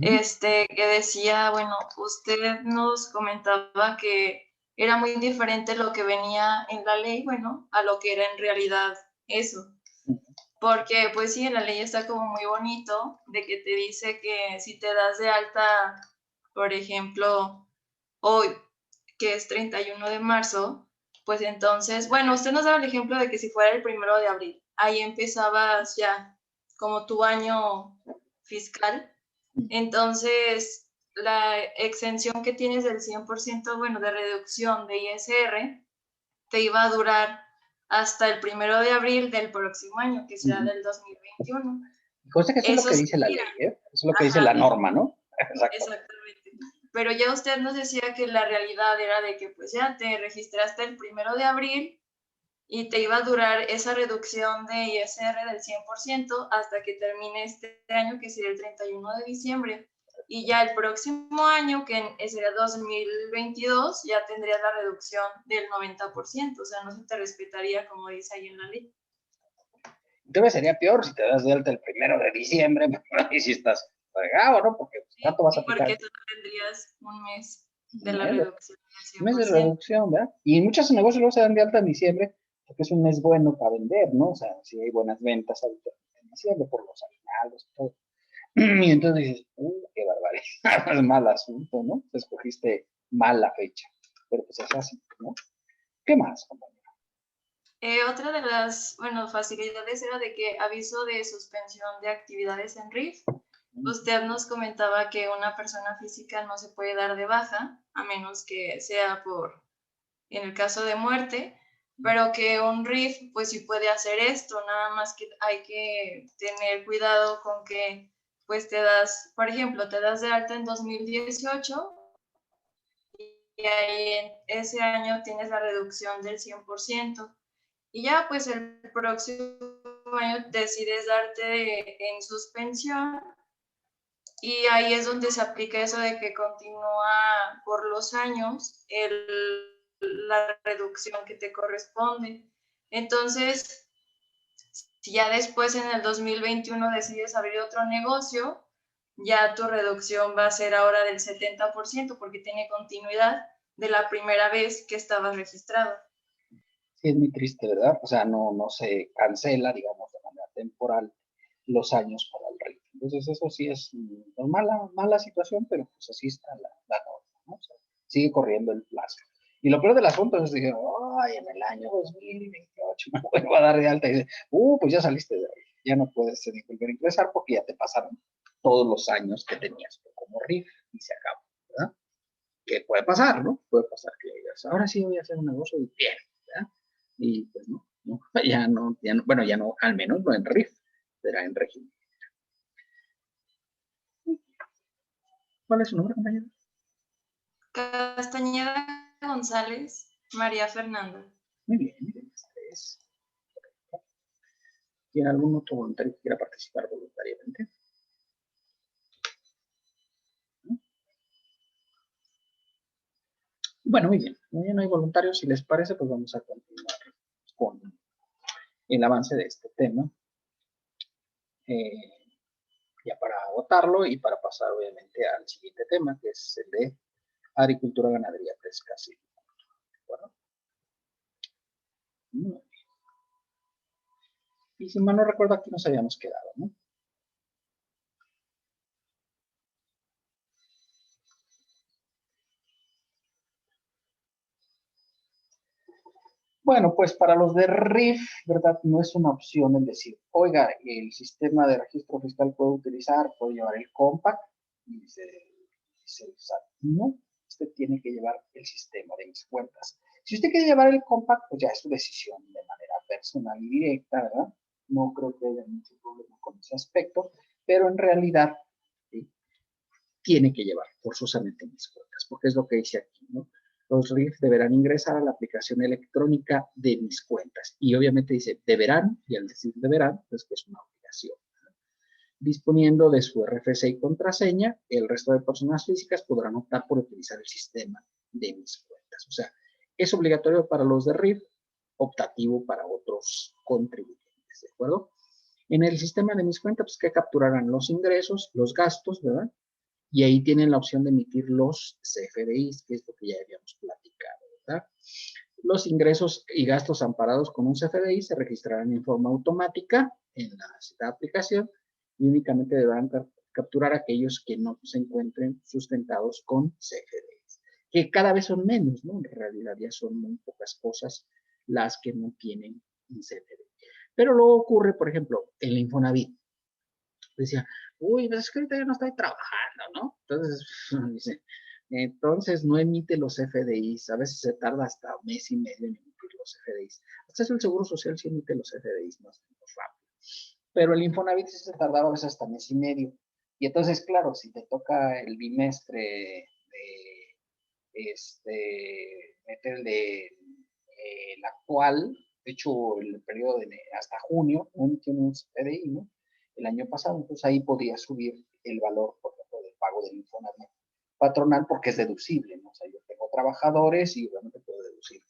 que decía, bueno, usted nos comentaba que era muy diferente lo que venía en la ley, bueno, a lo que era en realidad eso. Porque, pues sí, en la ley está como muy bonito de que te dice que si te das de alta, por ejemplo, hoy, que es 31 de marzo, pues entonces, bueno, usted nos daba el ejemplo de que si fuera el 1 de abril, ahí empezabas ya como tu año fiscal. Entonces, la exención que tienes del 100%, bueno, de reducción de ISR, te iba a durar hasta el 1 de abril del próximo año, que será del 2021. Cosa que eso es lo que dice la ley, ¿eh? Eso es lo que dice la norma, ¿no? Exacto. Exactamente. Pero ya usted nos decía que la realidad era de que pues ya te registraste el 1 de abril y te iba a durar esa reducción de ISR del 100% hasta que termine este año, que sería el 31 de diciembre. Y ya el próximo año, que sería 2022, ya tendrías la reducción del 90%, o sea, no se te respetaría como dice ahí en la ley. Entonces sería peor si te das de alta el 1 de diciembre, y si estás fregado, ¿no? Porque ¿cuánto vas a aplicar? Porque tú tendrías un mes de la reducción. Un mes de reducción, ¿verdad? Y muchos negocios luego se dan de alta en diciembre, porque es un mes bueno para vender, ¿no? O sea, si hay buenas ventas ahorita en diciembre por los aguinaldos y todo. Y entonces dices, qué barbaridad, es mal asunto, ¿no? Escogiste mal la fecha, pero pues es así, ¿no? ¿Qué más, compañero? Otra de las, bueno, facilidades era de que aviso de suspensión de actividades en RIF. Usted nos comentaba que una persona física no se puede dar de baja, a menos que sea en el caso de muerte, pero que un RIF pues sí puede hacer esto, nada más que hay que tener cuidado con que pues te das, por ejemplo, te das de alta en 2018 y ahí en ese año tienes la reducción del 100%. Y ya pues el próximo año decides darte en suspensión y ahí es donde se aplica eso de que continúa por los años la reducción que te corresponde. Entonces, si ya después en el 2021 decides abrir otro negocio, ya tu reducción va a ser ahora del 70% porque tiene continuidad, de la primera vez que estabas registrado. Sí, es muy triste, ¿verdad? O sea, no se cancela, digamos, de manera temporal los años para el RIF. Entonces, eso sí es mala situación, pero pues así está la norma, ¿no? O sea, sigue corriendo el plazo. Y lo peor del asunto es que dije, ay, en el año 2028 me vuelvo a dar de alta y dice, pues ya saliste de RIF, ya no puedes volver a ingresar porque ya te pasaron todos los años que tenías como RIF y se acabó, ¿verdad? Que puede pasar, ¿no? Puede pasar que digas, ahora sí voy a hacer un negocio y bien, ¿verdad? Y pues no, ya no, bueno, ya no, al menos no en RIF, será en régimen. ¿Cuál es su nombre, compañero? Castañeda González, María Fernanda. Muy bien, tres. ¿Tiene algún otro voluntario que quiera participar voluntariamente? Bueno, muy bien. Muy bien, no hay voluntarios. Si les parece, pues vamos a continuar con el avance de este tema. Ya para agotarlo y para pasar, obviamente, al siguiente tema, que es el de agricultura, ganadería, pesca, sí. Bueno. Muy bien. Y si mal no recuerdo, aquí nos habíamos quedado, ¿no? Bueno, pues para los de RIF, ¿verdad? No es una opción el decir, oiga, el sistema de registro fiscal puede llevar el compact, y dice el SAT, no, usted tiene que llevar el sistema de mis cuentas. Si usted quiere llevar el compact, pues ya es su decisión de manera personal y directa, ¿verdad? No creo que haya mucho problema con ese aspecto, pero en realidad, ¿sí?, tiene que llevar forzosamente mis cuentas, porque es lo que dice aquí, ¿no? Los RIF deberán ingresar a la aplicación electrónica de mis cuentas. Y obviamente dice deberán, y al decir deberán, pues que es una obligación. Disponiendo de su RFC y contraseña, el resto de personas físicas podrán optar por utilizar el sistema de mis cuentas. O sea, es obligatorio para los de RIF, optativo para otros contribuyentes, ¿de acuerdo? En el sistema de mis cuentas, pues que capturarán los ingresos, los gastos, ¿verdad? Y ahí tienen la opción de emitir los CFDIs, que es lo que ya habíamos platicado, ¿verdad? Los ingresos y gastos amparados con un CFDI se registrarán en forma automática en la citada aplicación y únicamente deberán capturar aquellos que no se encuentren sustentados con CFDIs, que cada vez son menos, ¿no? En realidad ya son muy pocas cosas las que no tienen un CFDI. Pero luego ocurre, por ejemplo, en la Infonavit. Decía, uy, pues es que ahorita ya no estoy trabajando, ¿no? Entonces, dice, entonces no emite los FDIs, a veces se tarda hasta mes y medio en emitir los FDIs. Hasta eso el Seguro Social sí emite los FDIs más rápido. Pero el Infonavit sí se tardaba a veces hasta mes y medio. Y entonces, claro, si te toca el bimestre meter el actual, de hecho, el periodo hasta junio, no emitió un FDI, ¿no? El año pasado, entonces ahí podría subir el valor, por ejemplo, del pago del Infonavit patronal porque es deducible, ¿no? O sea, yo tengo trabajadores y obviamente puedo deducir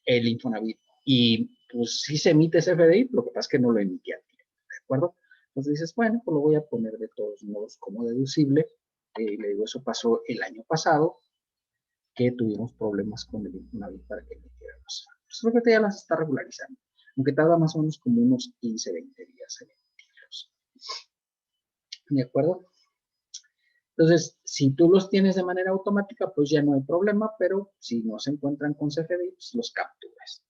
el Infonavit. Y pues sí se emite ese FDI, lo que pasa es que no lo emitía, ¿de acuerdo? Entonces dices, bueno, pues lo voy a poner de todos modos como deducible. Le digo, eso pasó el año pasado, que tuvimos problemas con el Infonavit para que emitieran los fondos. Creo que ya las está regularizando, aunque tarda más o menos como unos 15, 20 días en emitirlos. ¿De acuerdo? Entonces, si tú los tienes de manera automática, pues ya no hay problema, pero si no se encuentran con CFDI, pues los capturas.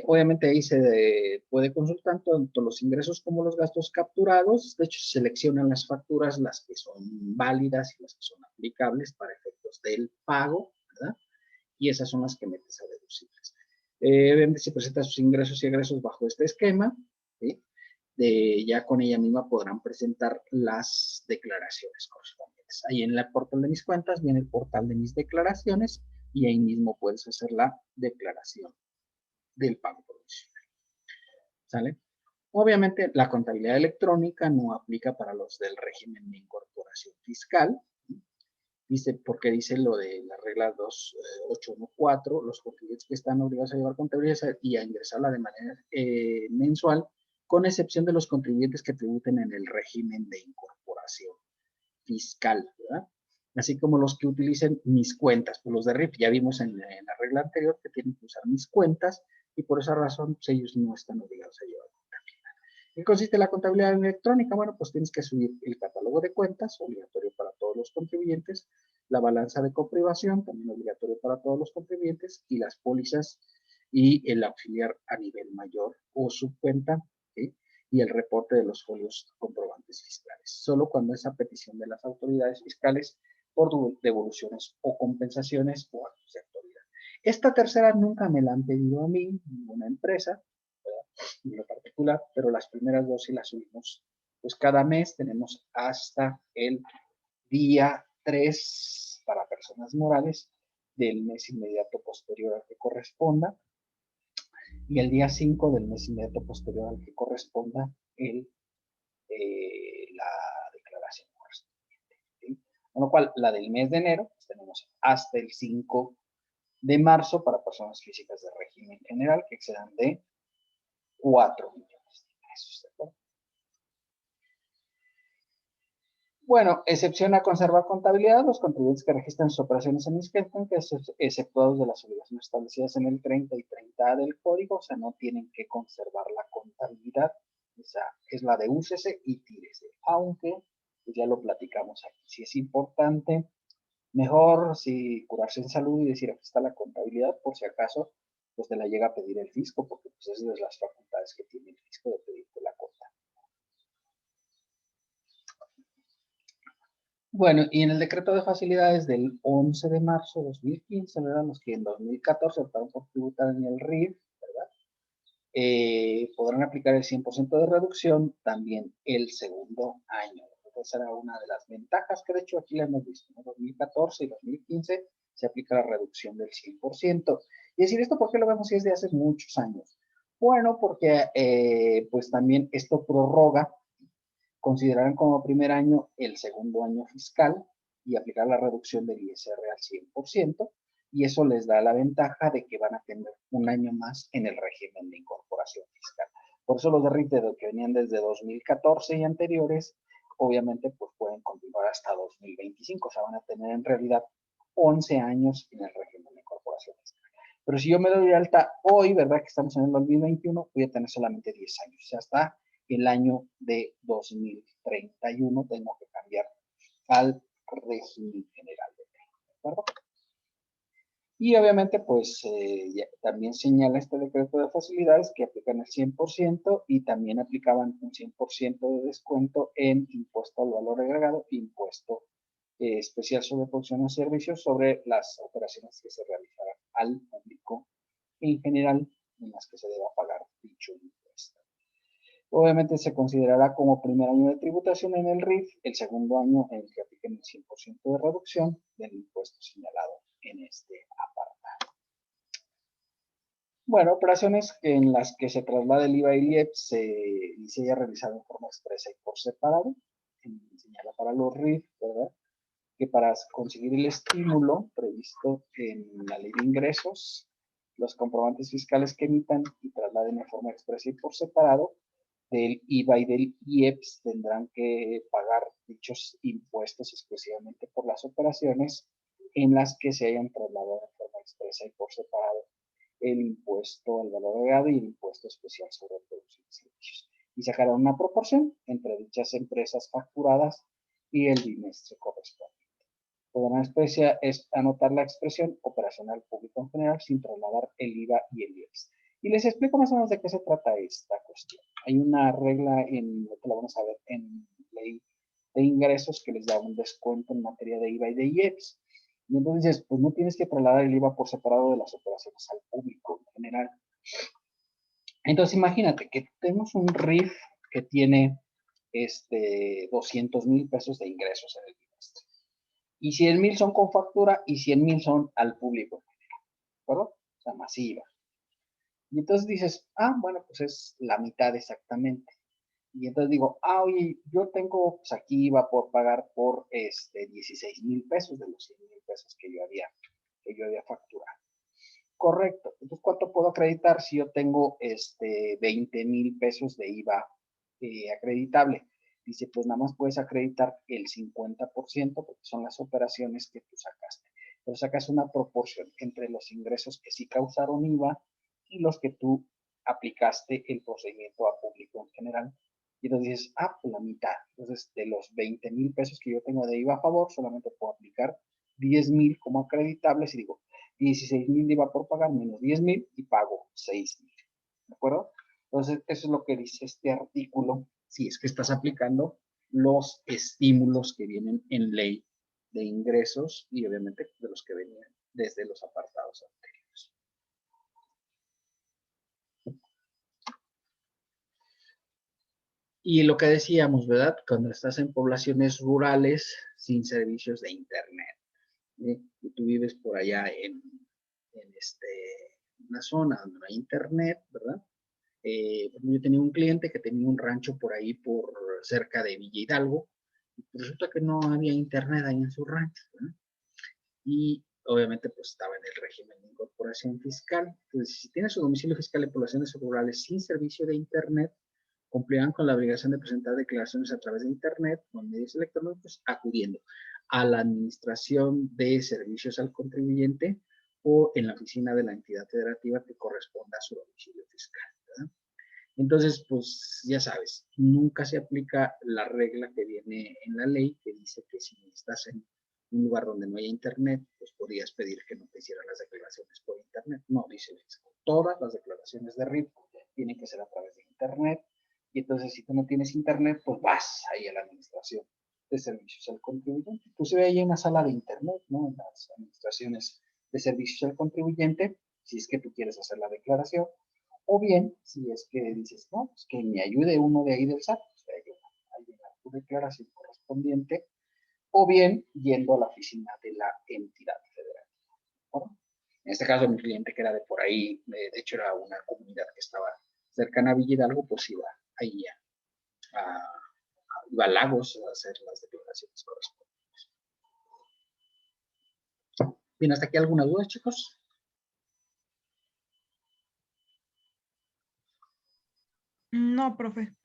Obviamente ahí se puede consultar tanto los ingresos como los gastos capturados. De hecho, se seleccionan las facturas, las que son válidas y las que son aplicables para efectos del pago, ¿verdad? Y esas son las que metes a deducibles. Obviamente se presentan sus ingresos y egresos bajo este esquema, ¿sí? Ya con ella misma podrán presentar las declaraciones correspondientes. Ahí en el portal de mis cuentas viene el portal de mis declaraciones y ahí mismo puedes hacer la declaración del pago provisional. ¿Sale? Obviamente la contabilidad electrónica no aplica para los del régimen de incorporación fiscal. Dice, porque dice lo de la regla 2814, los contribuyentes que están obligados a llevar contabilidad y a ingresarla de manera mensual, con excepción de los contribuyentes que tributen en el régimen de incorporación fiscal, ¿verdad? así como los que utilicen mis cuentas. Pues los de RIF ya vimos en la regla anterior que tienen que usar mis cuentas y por esa razón pues, ellos no están obligados a llevar contabilidad. ¿Qué consiste la contabilidad electrónica? Bueno, pues tienes que subir el catálogo de cuentas, obligatorio para todos los contribuyentes, la balanza de comprobación, también obligatorio para todos los contribuyentes, y las pólizas y el auxiliar a nivel mayor o subcuenta, ¿sí? Y el reporte de los folios comprobantes fiscales. Solo cuando es a petición de las autoridades fiscales por devoluciones o compensaciones o actos de autoridad. Esta tercera nunca me la han pedido a mí, ninguna empresa, en lo particular, pero las primeras dos sí las subimos. Pues cada mes tenemos hasta el día 3 para personas morales del mes inmediato posterior al que corresponda y el día 5 del mes inmediato posterior al que corresponda la declaración correspondiente. ¿Sí? Con lo cual, la del mes de enero pues tenemos hasta el 5 de marzo para personas físicas de régimen general que excedan de 4 millones de pesos. ¿De acuerdo? Bueno, excepción a conservar contabilidad, los contribuyentes que registran sus operaciones en Isquelten, que es exceptuados de las obligaciones establecidas en el 30 y 30A del código, o sea, no tienen que conservar la contabilidad, esa es la de úsese y tírese, aunque pues ya lo platicamos aquí. Si es importante, mejor si curarse en salud y decir aquí está la contabilidad, por si acaso, pues te la llega a pedir el fisco, porque pues es de las facultades que tiene el fisco de pedirte la contabilidad. Bueno, y en el decreto de facilidades del 11 de marzo de 2015, ¿verdad? Los que en 2014 optaron por tributar en el RIF, ¿verdad? Podrán aplicar el 100% de reducción también el segundo año. Esa era una de las ventajas que de hecho aquí la hemos visto. En 2014 y 2015 se aplica la reducción del 100%. Y decir esto, ¿por qué lo vemos si es de hace muchos años? Bueno, porque pues también esto prorroga. Considerarán como primer año el segundo año fiscal y aplicar la reducción del ISR al 100%, y eso les da la ventaja de que van a tener un año más en el régimen de incorporación fiscal. Por eso los de RIF que venían desde 2014 y anteriores, obviamente pues pueden continuar hasta 2025, o sea, van a tener en realidad 11 años en el régimen de incorporación fiscal. Pero si yo me doy de alta hoy, ¿verdad? Que estamos en el 2021, voy a tener solamente 10 años, o sea, hasta el año de 2031 tengo que cambiar al régimen general de ley, ¿de acuerdo? Y obviamente, pues, también señala este decreto de facilidades que aplican el 100% y también aplicaban un 100% de descuento en impuesto al valor agregado, impuesto especial sobre producción y servicios sobre las operaciones que se realizarán al público en general en las que se deba pagar dicho impuesto. Obviamente se considerará como primer año de tributación en el RIF, el segundo año en el que apliquen el 100% de reducción del impuesto señalado en este apartado. Bueno, operaciones en las que se traslada el IVA y el IEPS se haya realizado en forma expresa y por separado, señala para los RIF, ¿verdad? Que para conseguir el estímulo previsto en la ley de ingresos, los comprobantes fiscales que emitan y trasladen en forma expresa y por separado del IVA y del IEPS tendrán que pagar dichos impuestos exclusivamente por las operaciones en las que se hayan trasladado en forma expresa y por separado el impuesto al valor agregado y el impuesto especial sobre producción y servicios. Y sacarán una proporción entre dichas empresas facturadas y el bimestre correspondiente. Podrán anotar la expresión operacional público en general sin trasladar el IVA y el IEPS. Y les explico más o menos de qué se trata esta cuestión. Hay una regla, que la vamos a ver en ley de ingresos, que les da un descuento en materia de IVA y de IEPS. Y entonces, pues no tienes que trasladar el IVA por separado de las operaciones al público en general. Entonces, imagínate que tenemos un RIF que tiene 200,000 pesos de ingresos en el bimestre. Y 100,000 son con factura y 100,000 son al público en general. ¿De acuerdo? O sea, masiva. Y entonces dices, bueno, pues es la mitad exactamente. Y entonces digo, oye, yo tengo, pues aquí iba por pagar por 16,000 pesos de los 100,000 pesos que yo había facturado. Correcto. Entonces, ¿cuánto puedo acreditar si yo tengo 20,000 pesos de IVA acreditable? dice, pues nada más puedes acreditar el 50% porque son las operaciones que tú sacaste. Pero sacas una proporción entre los ingresos que sí causaron IVA y los que tú aplicaste el procedimiento a público en general. Y entonces dices, pues la mitad. Entonces, de los 20,000 pesos que yo tengo de IVA a favor, solamente puedo aplicar 10,000 como acreditables y digo, 16,000 de IVA por pagar menos 10,000 y pago 6,000. ¿De acuerdo? Entonces, eso es lo que dice este artículo, si es que estás aplicando los estímulos que vienen en ley de ingresos y obviamente de los que venían desde los apartados anteriores. Y lo que decíamos, ¿verdad? Cuando estás en poblaciones rurales sin servicios de internet, y tú vives por allá en una zona donde no hay internet, ¿verdad? Yo tenía un cliente que tenía un rancho por ahí, por cerca de Villa Hidalgo, y resulta que no había internet ahí en su rancho, ¿verdad? Y obviamente pues estaba en el régimen de incorporación fiscal. Entonces, si tiene su domicilio fiscal en poblaciones rurales sin servicio de internet, cumplirán con la obligación de presentar declaraciones a través de internet con medios electrónicos, acudiendo a la administración de servicios al contribuyente o en la oficina de la entidad federativa que corresponda a su domicilio fiscal, ¿verdad? Entonces, pues ya sabes, nunca se aplica la regla que viene en la ley que dice que si estás en un lugar donde no haya internet, pues podrías pedir que no te hicieran las declaraciones por internet. No, dice todas las declaraciones de RIF tienen que ser a través de internet. Y entonces, si tú no tienes internet, pues vas ahí a la administración de servicios al contribuyente. Inclusive hay una sala de internet, ¿no? En las administraciones de servicios al contribuyente, si es que tú quieres hacer la declaración. O bien, si es que dices, no, pues que me ayude uno de ahí del SAT, pues te ayuda a llenar tu declaración correspondiente, o bien yendo a la oficina de la entidad federativa, ¿no? En este caso, mi cliente que era de por ahí, de hecho era una comunidad que estaba cercana a Villa Hidalgo, pues iba ahí iba a Lagos a hacer las declaraciones correspondientes. Bien, ¿hasta aquí alguna duda, chicos? No, profe.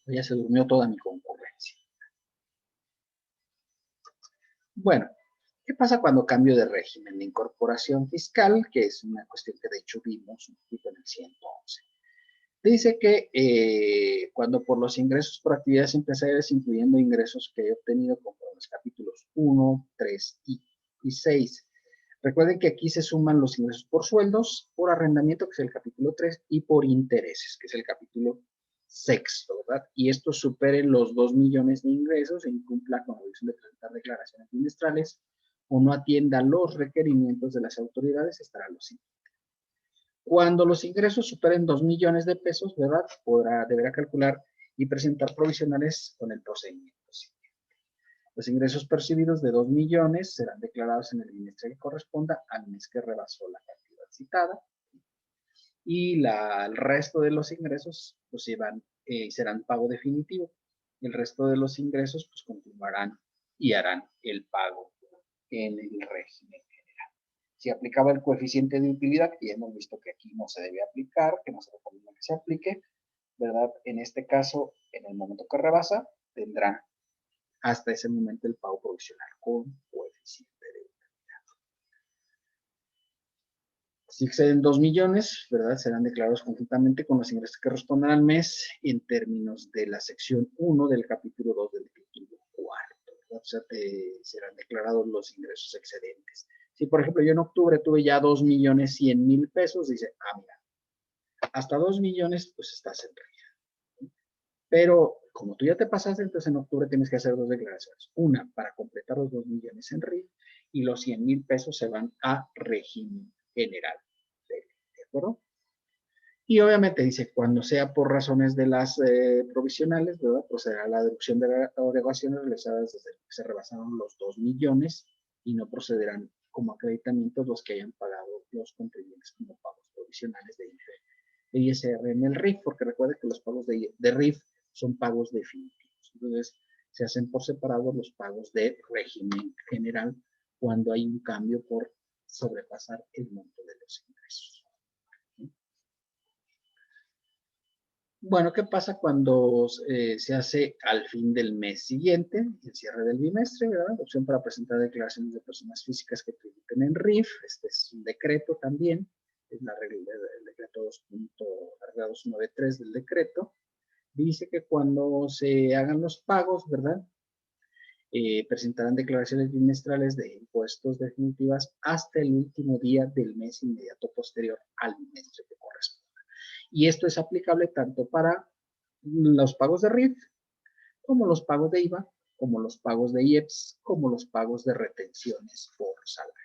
Ya se durmió toda mi concurrencia. Bueno, ¿qué pasa cuando cambio de régimen de incorporación fiscal? Que es una cuestión que de hecho vimos un poquito en el 111. Dice que cuando por los ingresos por actividades empresariales, incluyendo ingresos que he obtenido como los capítulos 1, 3 y 6. Recuerden que aquí se suman los ingresos por sueldos, por arrendamiento, que es el capítulo 3, y por intereses, que es el capítulo 6, ¿verdad? Y estos superen los 2 millones de ingresos e incumpla con la obligación de presentar declaraciones trimestrales o no atienda los requerimientos de las autoridades, estará lo siguiente. Cuando los ingresos superen 2 millones de pesos, ¿verdad? Deberá calcular y presentar provisionales con el procedimiento siguiente. Los ingresos percibidos de 2 millones serán declarados en el bimestre que corresponda al mes que rebasó la cantidad citada. Y el resto de los ingresos pues serán pago definitivo. El resto de los ingresos pues continuarán y harán el pago en el régimen general. Si aplicaba el coeficiente de utilidad, que ya hemos visto que aquí no se debe aplicar, que no se recomienda que se aplique, ¿verdad? En este caso, en el momento que rebasa, tendrán hasta ese momento el pago provisional con coeficiente de utilidad. Si exceden 2 millones, ¿verdad? Serán declarados conjuntamente con los ingresos que correspondan al mes en términos de la sección 1 del capítulo 2 del título 4. ¿Verdad? O sea, serán declarados los ingresos excedentes. Si, por ejemplo, yo en octubre tuve ya 2,100,000 pesos, dice, mira, hasta 2 millones, pues estás en RIF. Pero como tú ya te pasaste, entonces en octubre tienes que hacer 2 declaraciones. Una, para completar los 2 millones en RIF, y los 100,000 pesos se van a régimen general. ¿De acuerdo? Y obviamente dice, cuando sea por razones de las provisionales, ¿verdad? Procederá a la deducción de las obligaciones realizadas desde que se rebasaron los 2 millones y no procederán como acreditamientos los que hayan pagado los contribuyentes como pagos provisionales de ISR en el RIF, porque recuerde que los pagos de RIF son pagos definitivos. Entonces, se hacen por separado los pagos de régimen general cuando hay un cambio por sobrepasar el monto de los ingresos. Bueno, ¿qué pasa cuando se hace al fin del mes siguiente, el cierre del bimestre, ¿verdad? Opción para presentar declaraciones de personas físicas que tributen en RIF. Este es un decreto también, es la regla del decreto 2.293 del decreto. Dice que cuando se hagan los pagos, ¿verdad? Presentarán declaraciones bimestrales de impuestos definitivas hasta el último día del mes inmediato posterior al bimestre que corresponde. Y esto es aplicable tanto para los pagos de RIF, como los pagos de IVA, como los pagos de IEPS, como los pagos de retenciones por salarios.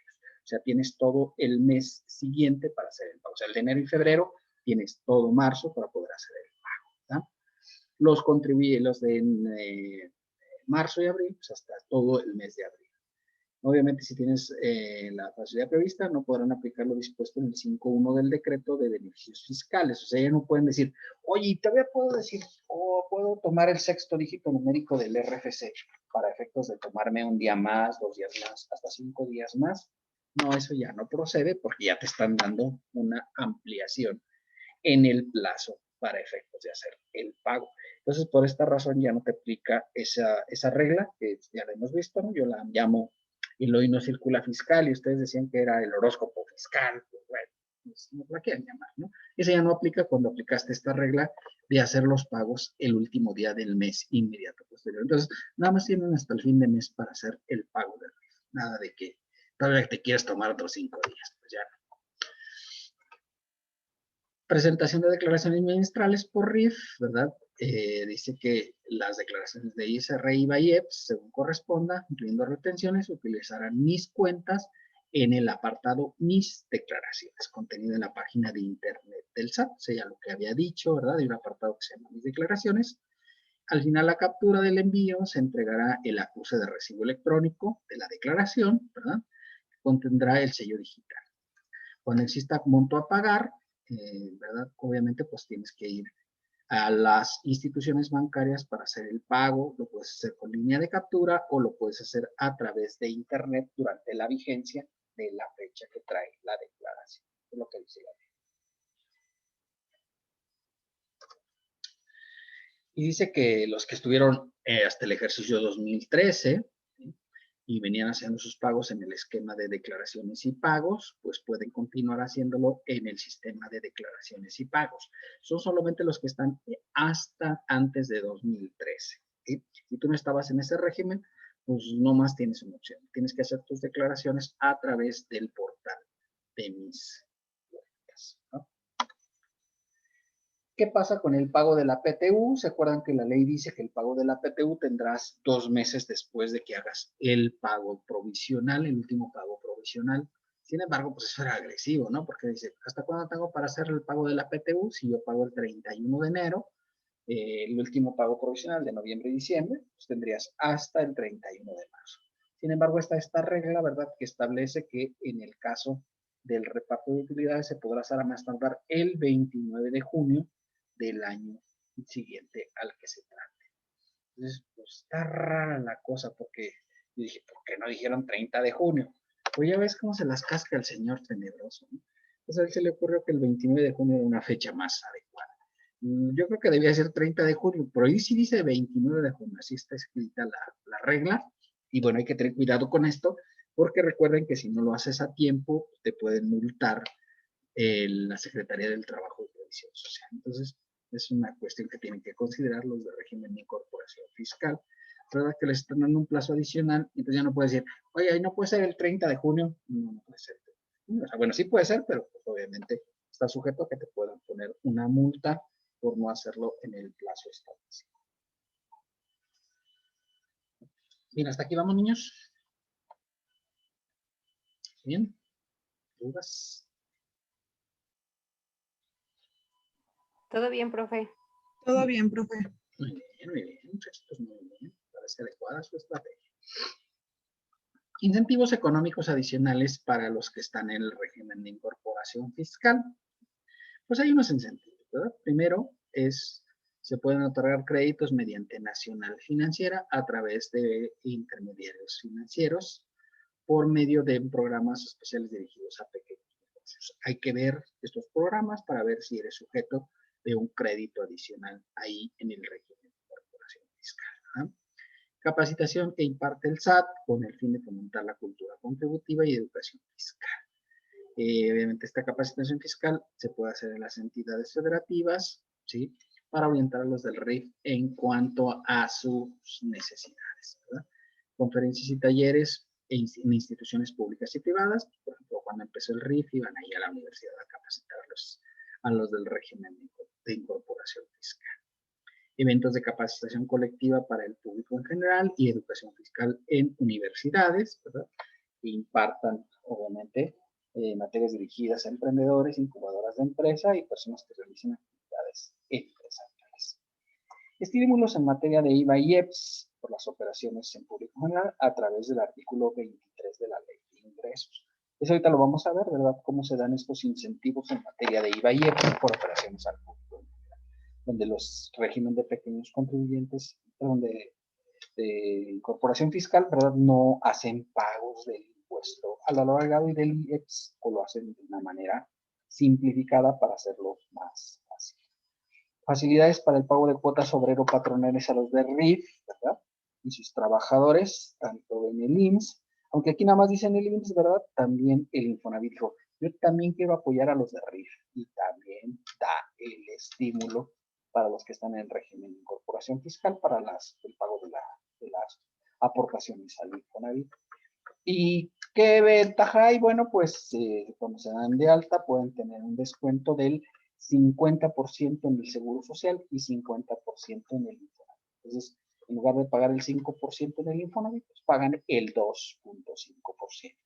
O sea, tienes todo el mes siguiente para hacer el pago. O sea, el de enero y febrero, tienes todo marzo para poder hacer el pago, ¿verdad? Los de marzo y abril, pues hasta todo el mes de abril. Obviamente, si tienes la facilidad prevista, no podrán aplicar lo dispuesto en el 5.1 del decreto de beneficios fiscales. O sea, ya no pueden decir, oye, todavía puedo decir, o puedo tomar el sexto dígito numérico del RFC para efectos de tomarme un día más, 2 días más, hasta 5 días más. No, eso ya no procede porque ya te están dando una ampliación en el plazo para efectos de hacer el pago. Entonces, por esta razón ya no te aplica esa regla que ya la hemos visto, ¿no? Yo la llamo el hoy no circula fiscal y ustedes decían que era el horóscopo fiscal. Pues bueno, pues no la quieren llamar, ¿no? Esa ya no aplica cuando aplicaste esta regla de hacer los pagos el último día del mes inmediato posterior. Entonces, nada más tienen hasta el fin de mes para hacer el pago del RIF. Nada de que todavía te quieras tomar otros 5 días, pues ya no. Presentación de declaraciones bimestrales por RIF, ¿verdad? Dice que las declaraciones de ISR, IVA y EPS, según corresponda, incluyendo retenciones, utilizarán mis cuentas en el apartado Mis declaraciones, contenido en la página de internet del SAT, o sea, lo que había dicho, ¿verdad? Hay un apartado que se llama Mis declaraciones. Al final, la captura del envío se entregará el acuse de recibo electrónico de la declaración, ¿verdad? Contendrá el sello digital. Cuando exista monto a pagar, ¿verdad? Obviamente, pues tienes que ir a las instituciones bancarias para hacer el pago. Lo puedes hacer con línea de captura o lo puedes hacer a través de internet durante la vigencia de la fecha que trae la declaración. Es lo que dice la ley. Y dice que los que estuvieron hasta el ejercicio 2013, ¿sí? Y venían haciendo sus pagos en el esquema de declaraciones y pagos, pues pueden continuar haciéndolo en el sistema de declaraciones y pagos. Son solamente los que están hasta antes de 2013. ¿Sí? Si tú no estabas en ese régimen, pues no más tienes una opción. Tienes que hacer tus declaraciones a través del portal de Mis Cuentas, ¿no? ¿Qué pasa con el pago de la PTU? ¿Se acuerdan que la ley dice que el pago de la PTU tendrás 2 meses después de que hagas el pago provisional, el último pago provisional? Sin embargo, pues eso era agresivo, ¿no? Porque dice, ¿hasta cuándo tengo para hacer el pago de la PTU? Si yo pago el 31 de enero, el último pago provisional de noviembre y diciembre, pues tendrías hasta el 31 de marzo. Sin embargo, está esta regla, ¿verdad?, que establece que en el caso del reparto de utilidades se podrá hacer a más tardar el 29 de junio del año siguiente al que se trate. Entonces, pues está rara la cosa porque yo dije, ¿por qué no dijeron 30 de junio? Pues ya ves cómo se las casca el señor tenebroso, ¿no? Pues a él se le ocurrió que el 29 de junio era una fecha más adecuada. Yo creo que debía ser 30 de junio, pero ahí sí dice 29 de junio, así está escrita la regla. Y bueno, hay que tener cuidado con esto, porque recuerden que si no lo haces a tiempo, te pueden multar la Secretaría del Trabajo y Previsión Social. Entonces, es una cuestión que tienen que considerar los de régimen de incorporación fiscal. ¿Verdad? Que les están dando un plazo adicional, y entonces ya no puede decir, oye, no puede ser el 30 de junio. No, no puede ser. O sea, bueno, sí puede ser, pero pues, obviamente está sujeto a que te puedan poner una multa por no hacerlo en el plazo establecido. Bien, hasta aquí vamos, niños. Bien. ¿Dudas? Todo bien, profe. Todo bien, profe. Muy bien, muchachos, muy bien. Parece adecuada su estrategia. Incentivos económicos adicionales para los que están en el régimen de incorporación fiscal. Pues hay unos incentivos, ¿verdad? Primero se pueden otorgar créditos mediante Nacional Financiera a través de intermediarios financieros por medio de programas especiales dirigidos a pequeños negocios. Hay que ver estos programas para ver si eres sujeto de un crédito adicional ahí en el régimen de incorporación fiscal, ¿verdad? Capacitación que imparte el SAT con el fin de fomentar la cultura contributiva y educación fiscal. Obviamente esta capacitación fiscal se puede hacer en las entidades federativas, ¿sí? Para orientar a los del RIF en cuanto a sus necesidades, ¿verdad? Conferencias y talleres en instituciones públicas y privadas. Por ejemplo, cuando empezó el RIF iban ahí a la universidad a capacitar a los del régimen de incorporación fiscal. Eventos de capacitación colectiva para el público en general y educación fiscal en universidades, ¿verdad? Que impartan, obviamente, materias dirigidas a emprendedores, incubadoras de empresa y personas que realicen actividades empresariales. Estímulos en materia de IVA y EPS por las operaciones en público general a través del artículo 23 de la Ley de Ingresos. Eso ahorita lo vamos a ver, ¿verdad? Cómo se dan estos incentivos en materia de IVA y EPS por operaciones al público general, donde los regímenes de pequeños contribuyentes, donde de incorporación fiscal, ¿verdad? No hacen pagos del impuesto al valor agregado y del IEPS, o lo hacen de una manera simplificada para hacerlo más fácil. Facilidades para el pago de cuotas obrero-patronales a los de RIF, ¿verdad? Y sus trabajadores, tanto en el IMSS, aunque aquí nada más dicen el IMSS, ¿verdad? También el Infonavit dijo, yo también quiero apoyar a los de RIF, y también da el estímulo para los que están en el régimen de incorporación fiscal para el pago de las aportaciones al Infonavit. ¿Y qué ventaja hay? Bueno, pues cuando se dan de alta pueden tener un descuento del 50% en el Seguro Social y 50% en el Infonavit. Entonces, en lugar de pagar el 5% en el Infonavit, pues pagan el 2.5%.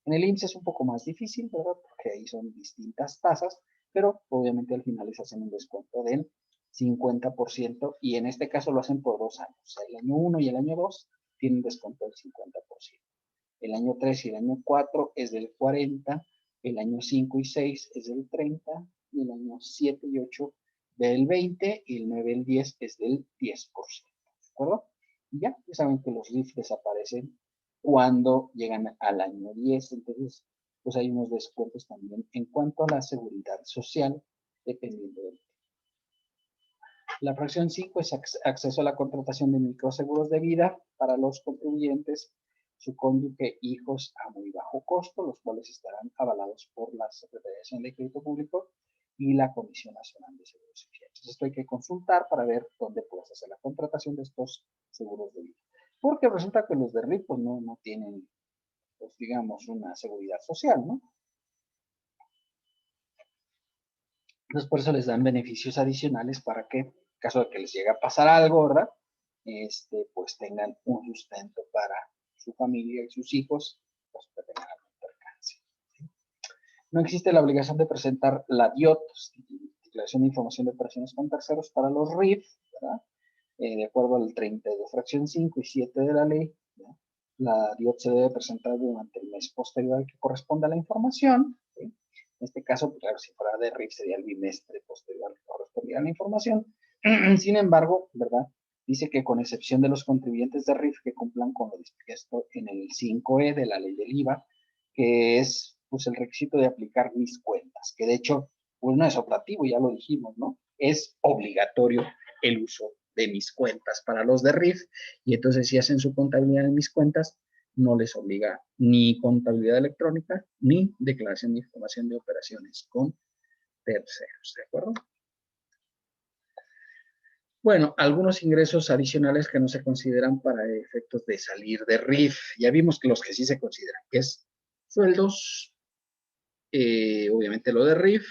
En el IMSS es un poco más difícil, ¿verdad? Porque ahí son distintas tasas, pero obviamente al final les hacen un descuento del 50% y en este caso lo hacen por 2 años. O sea, el año 1 y el año 2 tienen descuento del 50%. El año 3 y el año 4 es del 40%, el año 5 y 6 es del 30%, y el año 7 y 8 del 20%, y el 9 y el 10 es del 10%. ¿De acuerdo? Y ya saben que los RIF desaparecen cuando llegan al año 10, entonces pues hay unos descuentos también en cuanto a la seguridad social, dependiendo del tiempo. La fracción 5 es acceso a la contratación de microseguros de vida para los contribuyentes, su cónyuge, hijos a muy bajo costo, los cuales estarán avalados por la Secretaría Nacional de Crédito Público y la Comisión Nacional de Seguros Sociales. Entonces, esto hay que consultar para ver dónde puedes hacer la contratación de estos seguros de vida. Porque resulta que los de RIF pues, no tienen, pues, digamos, una seguridad social, ¿no? Entonces, por eso les dan beneficios adicionales para que, en caso de que les llegue a pasar algo, ¿verdad? Pues tengan un sustento para su familia y sus hijos, pues que tengan algún percance. ¿Sí? No existe la obligación de presentar la DIOT, Declaración de Información de Operaciones con Terceros, para los RIF, ¿verdad? De acuerdo al 32, fracción 5 y 7 de la ley, ¿verdad? La DIOT se debe presentar durante el mes posterior al que corresponda a la información, ¿sí? En este caso, pues, claro, si fuera de RIF sería el bimestre posterior al que correspondiera a la información. Sin embargo, ¿verdad? Dice que con excepción de los contribuyentes de RIF que cumplan con lo dispuesto en el 5E de la ley del IVA, que es pues el requisito de aplicar mis cuentas, que de hecho pues no es optativo, ya lo dijimos, ¿no? Es obligatorio el uso de mis cuentas para los de RIF, y entonces si hacen su contabilidad en mis cuentas, no les obliga ni contabilidad electrónica, ni declaración de información de operaciones con terceros, ¿de acuerdo? Bueno, algunos ingresos adicionales que no se consideran para efectos de salir de RIF. Ya vimos que los que sí se consideran, que es sueldos, obviamente lo de RIF,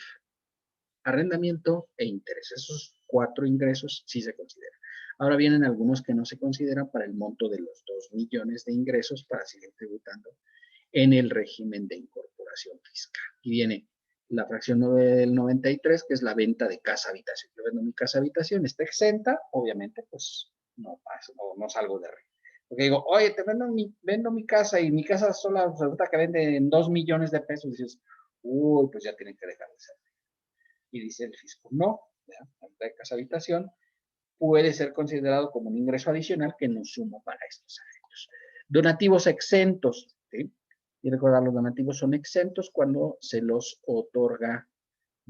arrendamiento e interés. Esos 4 ingresos sí se consideran. Ahora vienen algunos que no se consideran para el monto de los 2 millones de ingresos para seguir tributando en el régimen de incorporación fiscal. Y viene la fracción 9 del 93, que es la venta de casa-habitación. Yo vendo mi casa-habitación, está exenta, obviamente, pues no paso, no salgo de RIF. Porque digo, oye, te vendo mi casa y mi casa sola resulta que vende en 2 millones de pesos. Y dices, uy, pues ya tienen que dejar de ser. Y dice el fisco, no, la venta de casa-habitación puede ser considerado como un ingreso adicional que no sumo para estos efectos. Donativos exentos, ¿sí? Y recordar, los donativos son exentos cuando se los otorga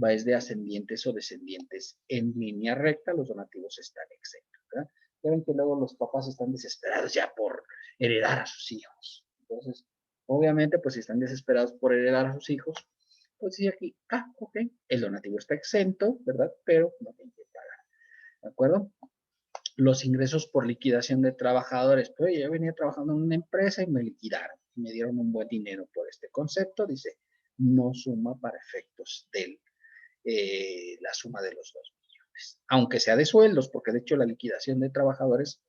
va desde ascendientes o descendientes en línea recta, los donativos están exentos, ¿verdad? Ya ven que luego los papás están desesperados ya por heredar a sus hijos. Entonces, obviamente, pues si están desesperados por heredar a sus hijos, pues sí aquí, ok, el donativo está exento, ¿verdad? Pero no tienen que pagar, ¿de acuerdo? Los ingresos por liquidación de trabajadores, pues yo venía trabajando en una empresa y me liquidaron, y me dieron un buen dinero por este concepto, dice, no suma para efectos de la suma de los 2 millones, aunque sea de sueldos, porque de hecho la liquidación de trabajadores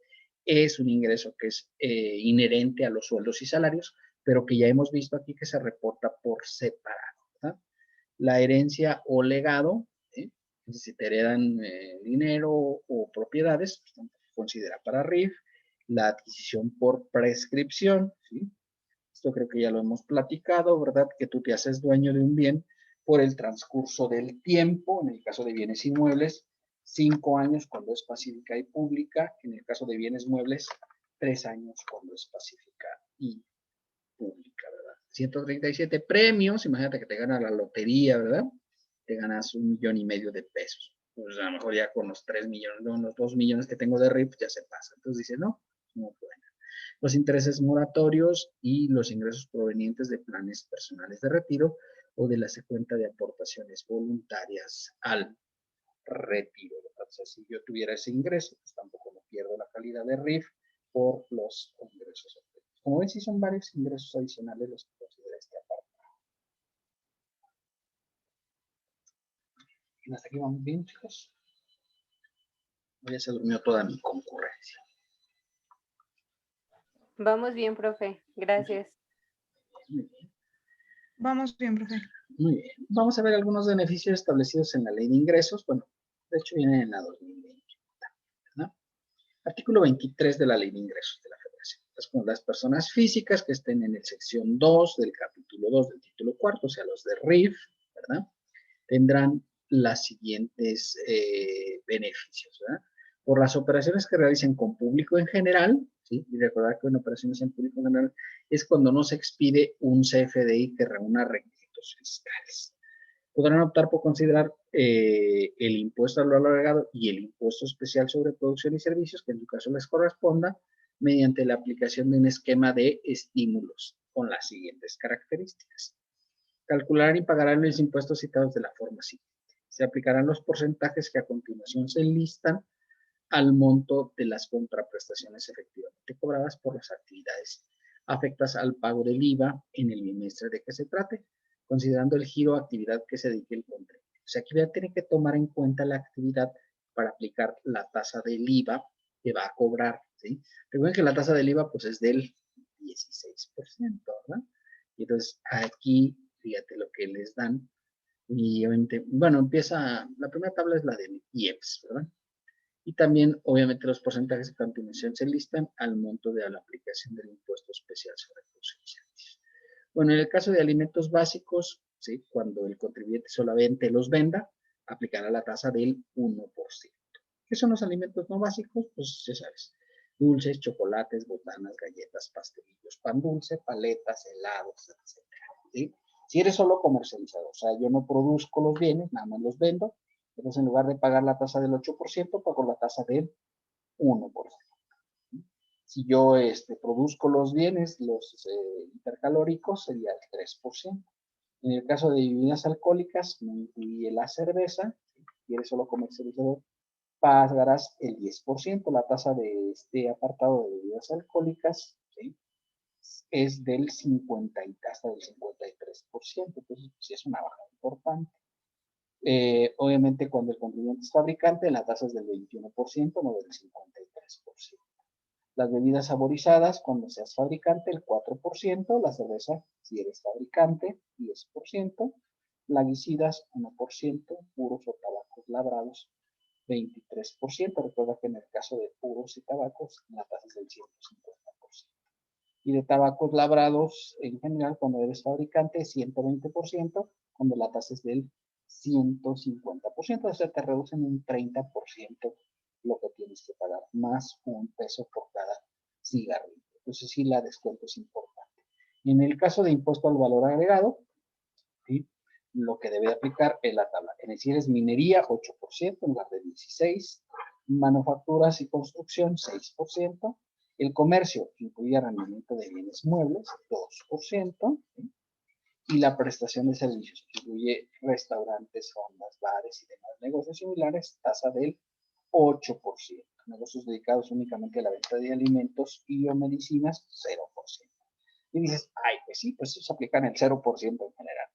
es un ingreso que es inherente a los sueldos y salarios, pero que ya hemos visto aquí que se reporta por separado, ¿verdad? La herencia o legado, si te heredan dinero o propiedades, pues, se considera para RIF. La adquisición por prescripción, ¿sí? Esto creo que ya lo hemos platicado, ¿verdad? Que tú te haces dueño de un bien por el transcurso del tiempo, en el caso de bienes inmuebles, 5 años cuando es pacífica y pública, en el caso de bienes muebles, 3 años cuando es pacífica y pública, ¿verdad? 137 premios, imagínate que te ganas la lotería, ¿verdad? Te ganas 1,5 millones de pesos. Pues a lo mejor ya con los 3 millones, no, los 2 millones que tengo de RIF ya se pasa. Entonces dice, no pueden. Los intereses moratorios y los ingresos provenientes de planes personales de retiro o de la cuenta de aportaciones voluntarias al retiro. O sea, si yo tuviera ese ingreso, pues tampoco me pierdo la calidad de RIF por los ingresos. Como ven, sí son varios ingresos adicionales los que considera este apartado. ¿Y hasta aquí vamos bien, chicos? Ya se durmió toda mi concurrencia. Vamos bien, profe. Gracias. Muy bien. Vamos bien, profe. Muy bien. Vamos a ver algunos beneficios establecidos en la ley de ingresos. Bueno, de hecho vienen en la 2020. ¿No? Artículo 23 de la ley de ingresos de la Federación. Las personas físicas que estén en el sección 2 del capítulo 2 del título 4, o sea, los de RIF, ¿verdad? Tendrán las siguientes beneficios, ¿verdad? Por las operaciones que realicen con público en general, ¿sí? Y recordar que en operaciones en público en general es cuando no se expide un CFDI que reúna requisitos fiscales. Podrán optar por considerar el impuesto al valor agregado y el impuesto especial sobre producción y servicios, que en su caso les corresponda, mediante la aplicación de un esquema de estímulos con las siguientes características. Calcularán y pagarán los impuestos citados de la forma siguiente. Se aplicarán los porcentajes que a continuación se enlistan al monto de las contraprestaciones efectivamente cobradas por las actividades afectas al pago del IVA en el bimestre de que se trate, considerando el giro o actividad que se dedique el contribuyente. O sea, aquí voy a tener que tomar en cuenta la actividad para aplicar la tasa del IVA que va a cobrar, ¿sí? Recuerden que la tasa del IVA pues es del 16%, ¿verdad? Y entonces aquí, fíjate lo que les dan. Y obviamente, bueno, empieza, la primera tabla es la del IEPS, ¿verdad? Y también, obviamente, los porcentajes de continuación se listan al monto de la aplicación del impuesto especial sobre producción y servicios. Bueno, en el caso de alimentos básicos, ¿sí? Cuando el contribuyente solamente los venda, aplicará la tasa del 1%. ¿Qué son los alimentos no básicos? Pues ya sabes, dulces, chocolates, botanas, galletas, pastelillos, pan dulce, paletas, helados, etc. ¿Sí? Si eres solo comercializador, o sea, yo no produzco los bienes, nada más los vendo, entonces en lugar de pagar la tasa del 8%, pago la tasa del 1%. Si yo produzco los bienes, los hipercalóricos, sería el 3%. En el caso de bebidas alcohólicas, no incluye la cerveza, si eres solo comercializador, pagarás el 10%. La tasa de este apartado de bebidas alcohólicas, ¿sí? Es del 50 hasta del 53%, entonces sí es una baja importante. Obviamente cuando el contribuyente es fabricante, la tasa es del 21%, no del 53%. Las bebidas saborizadas, cuando seas fabricante, el 4%, la cerveza, si eres fabricante, 10%, plaguicidas, 1%, puros o tabacos labrados, 23%. Recuerda que en el caso de puros y tabacos, la tasa es del 150%. Y de tabacos labrados, en general, cuando eres fabricante, 120%, cuando la tasa es del 150%, o sea, te reducen un 30% lo que tienes que pagar, más $1 por cada cigarrillo. Entonces sí, la descuento es importante. En el caso de impuesto al valor agregado, ¿sí? lo que debe aplicar es la tabla. Es decir, es minería 8% en lugar de 16%, manufacturas y construcción 6%, el comercio, que incluye arrendamiento de bienes muebles 2%, ¿sí? Y la prestación de servicios, que incluye restaurantes, fondas, bares y demás negocios similares, tasa del 8%. Negocios dedicados únicamente a la venta de alimentos y o medicinas, 0%. Y dices, ay, pues sí, pues eso se aplica en el 0% en general.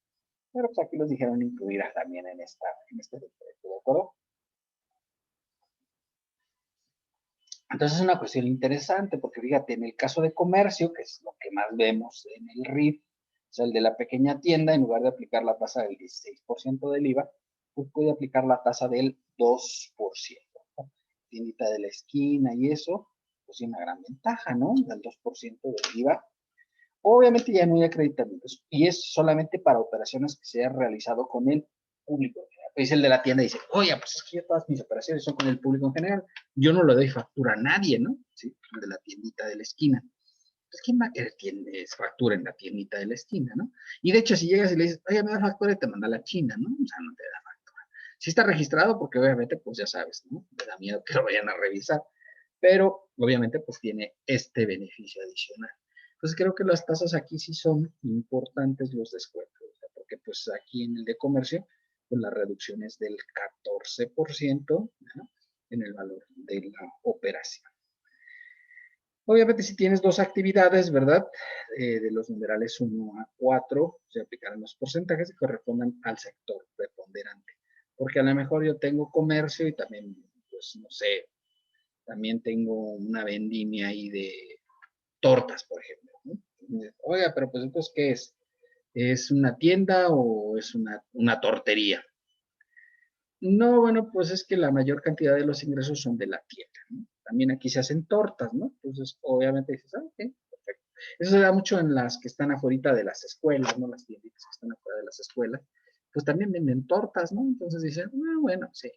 Pero pues aquí los dijeron incluir también en este decreto, ¿de acuerdo? Entonces es una cuestión interesante, porque fíjate, en el caso de comercio, que es lo que más vemos en el RIF, o sea, el de la pequeña tienda, en lugar de aplicar la tasa del 16% del IVA, pues puede aplicar la tasa del 2%. ¿No? Tiendita de la esquina y eso, pues tiene una gran ventaja, ¿no? Del 2% del IVA. Obviamente ya no hay acreditamientos y es solamente para operaciones que se hayan realizado con el público en general. Pues el de la tienda dice, oye, pues es que todas mis operaciones son con el público en general. Yo no le doy factura a nadie, ¿no? ¿Sí? El de la tiendita de la esquina. Pues ¿quién va a querer factura en la tiendita de la esquina, no? Y de hecho, si llegas y le dices, oye, me da factura y te manda la China, ¿no? O sea, no te da factura. Sí está registrado porque obviamente, pues ya sabes, ¿no? Me da miedo que lo vayan a revisar. Pero obviamente, pues tiene este beneficio adicional. Entonces creo que las tasas aquí sí son importantes los descuentos, porque pues aquí en el de comercio, pues la reducción es del 14%, ¿no? En el valor de la operación. Obviamente si tienes dos actividades, ¿verdad? De los numerales 1 a 4, se aplicarán los porcentajes que correspondan al sector preponderante. Porque a lo mejor yo tengo comercio y también, pues no sé, también tengo una vendimia ahí de tortas, por ejemplo, ¿no? Oiga, pero pues entonces, ¿qué es? ¿Es una tienda o es una tortería? No, bueno, pues es que la mayor cantidad de los ingresos son de la tienda, ¿no? También aquí se hacen tortas, ¿no? Entonces, obviamente dices, ah, ok, perfecto. Eso se da mucho en las que están afuera de las escuelas, ¿no? Las tienditas que están afuera de las escuelas, pues también venden tortas, ¿no? Entonces dicen, ah, bueno, sí.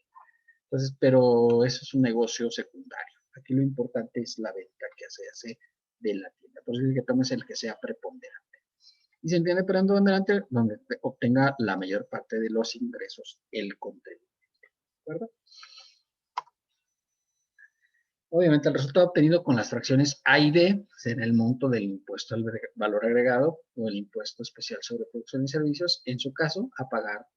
Entonces, pero eso es un negocio secundario. Aquí lo importante es la venta que se hace de la tienda. Por eso es que tomes el que sea preponderante. Y se entiende preponderante donde obtenga la mayor parte de los ingresos el contenido. ¿De acuerdo? Obviamente el resultado obtenido con las fracciones A y B será el monto del impuesto al valor agregado o el impuesto especial sobre producción y servicios, en su caso, a pagar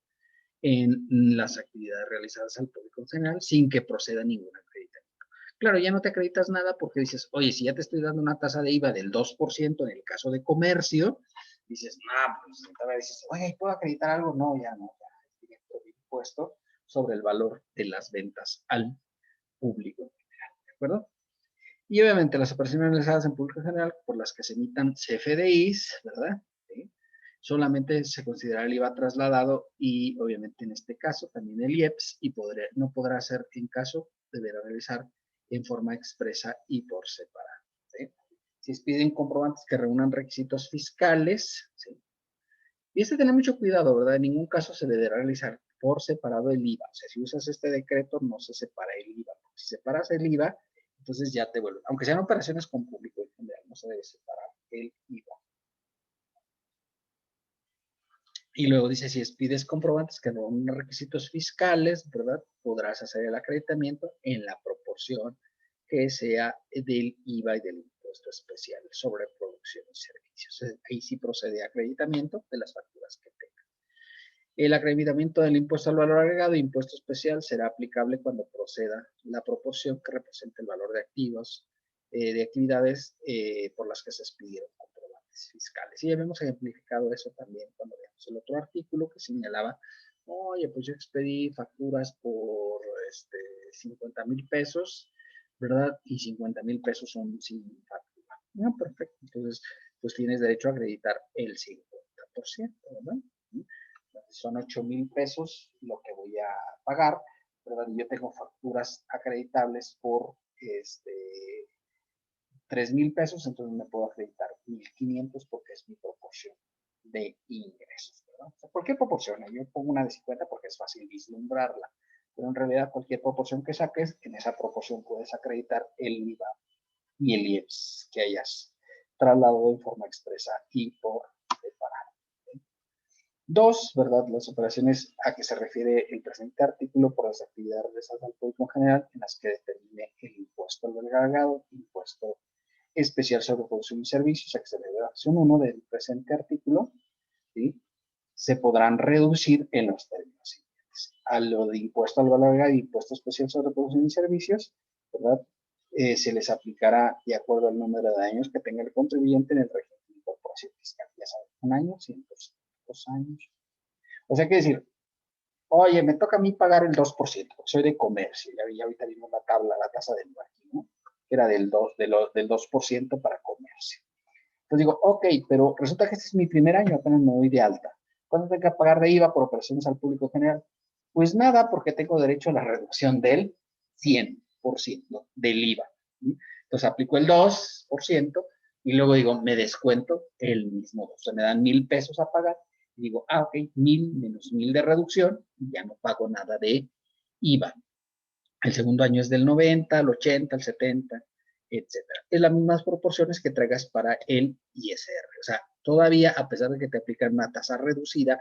en las actividades realizadas al público en general sin que proceda ningún acreditamiento. Claro, ya no te acreditas nada porque dices, oye, si ya te estoy dando una tasa de IVA del 2% en el caso de comercio, dices, no, pues entonces dices, oye, ¿puedo acreditar algo? No, ya no, ya directo el impuesto sobre el valor de las ventas al público en general, ¿de acuerdo? Y obviamente las operaciones realizadas en público en general por las que se emitan CFDIs, ¿verdad? ¿Sí? Solamente se considera el IVA trasladado y obviamente en este caso también el IEPS y no podrá ser en caso, deberá realizar en forma expresa y por separado. ¿Sí? Si piden comprobantes que reúnan requisitos fiscales, ¿sí? Y tener mucho cuidado, ¿verdad? En ningún caso se deberá realizar por separado el IVA. O sea, si usas este decreto no se separa el IVA. Porque si separas el IVA, entonces ya te vuelve, aunque sean operaciones con público en general, no se debe separar el IVA. Y luego dice, si pides comprobantes que no son requisitos fiscales, ¿verdad? Podrás hacer el acreditamiento en la proporción que sea del IVA y del impuesto especial sobre producción y servicios. Ahí sí procede acreditamiento de las facturas que tenga. El acreditamiento del impuesto al valor agregado e impuesto especial será aplicable cuando proceda la proporción que represente el valor de activos, de actividades por las que se expidieron comprobantes fiscales. Y ya hemos ejemplificado eso también cuando veamos el otro artículo que señalaba, oye, pues yo expedí facturas por 50,000 pesos, ¿verdad? Y 50,000 pesos son sin factura. No, perfecto. Entonces, pues tienes derecho a acreditar el 50%, ¿verdad? Son 8,000 pesos lo que voy a pagar, ¿verdad? Yo tengo facturas acreditables por 3,000 pesos, entonces me puedo acreditar 1,500 porque es mi proporción de ingresos, ¿verdad? O sea, ¿por qué proporción? Yo pongo una de 50 porque es fácil vislumbrarla, pero en realidad cualquier proporción que saques, en esa proporción puedes acreditar el IVA y el IEPS que hayas trasladado en forma expresa y por separado. Dos, ¿verdad? Las operaciones a que se refiere el presente artículo por las actividades realizadas al público en general en las que determine el impuesto al valor agregado, impuesto especial sobre producción y servicios, a que se refiere la acción 1 del presente artículo, ¿sí? Se podrán reducir en los términos siguientes. A lo de impuesto al valor agregado y impuesto especial sobre producción y servicios, ¿verdad? Se les aplicará de acuerdo al número de años que tenga el contribuyente en el régimen de incorporación fiscal. Ya saben, 1 año, 100%, 2 años. O sea, que decir, oye, me toca a mí pagar el 2%, porque soy de comercio. Ya ahorita vimos la tabla, la tasa del IVA aquí, ¿no? Que era del 2% para comercio. Entonces digo, ok, pero resulta que este es mi primer año, apenas me doy de alta. ¿Cuánto tengo que pagar de IVA por operaciones al público general? Pues nada, porque tengo derecho a la reducción del 100% del IVA. ¿Sí? Entonces aplico el 2% y luego digo, me descuento el mismo. O sea, me dan 1,000 pesos a pagar. Y digo, ok, 1,000 menos 1,000 de reducción y ya no pago nada de IVA. El segundo año es del 90, el 80, el 70, etcétera. Es las mismas proporciones que traigas para el ISR. O sea, todavía, a pesar de que te aplican una tasa reducida,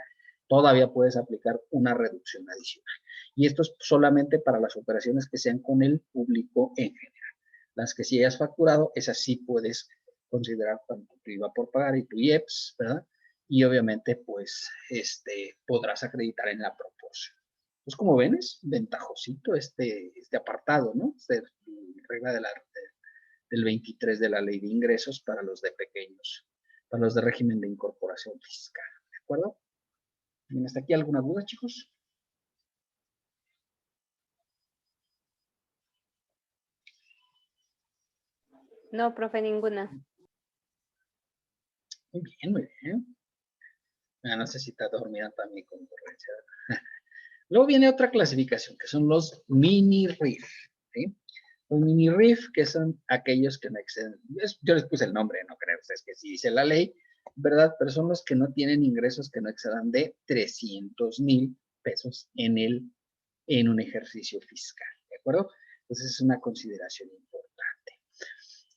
todavía puedes aplicar una reducción adicional. Y esto es solamente para las operaciones que sean con el público en general. Las que sí hayas facturado, esas sí puedes considerar tanto tu IVA por pagar y tu IEPS, ¿verdad? Y obviamente, pues, podrás acreditar en la proporción. Pues como ven, es ventajosito este apartado, ¿no? Regla del 23 de la Ley de Ingresos para los de pequeños, para los de régimen de incorporación fiscal, ¿de acuerdo? ¿Tienen hasta aquí alguna duda, chicos? No, profe, ninguna. Muy bien, muy bien. No sé si está dormida también concurrencia. Luego viene otra clasificación, que son los mini RIF, ¿sí? Los mini RIF, que son aquellos que no exceden, yo les puse el nombre, no creo ustedes que sí dice la ley, ¿verdad? Pero son los que no tienen ingresos que no excedan de 300,000 pesos en un ejercicio fiscal, ¿de acuerdo? Entonces es una consideración importante.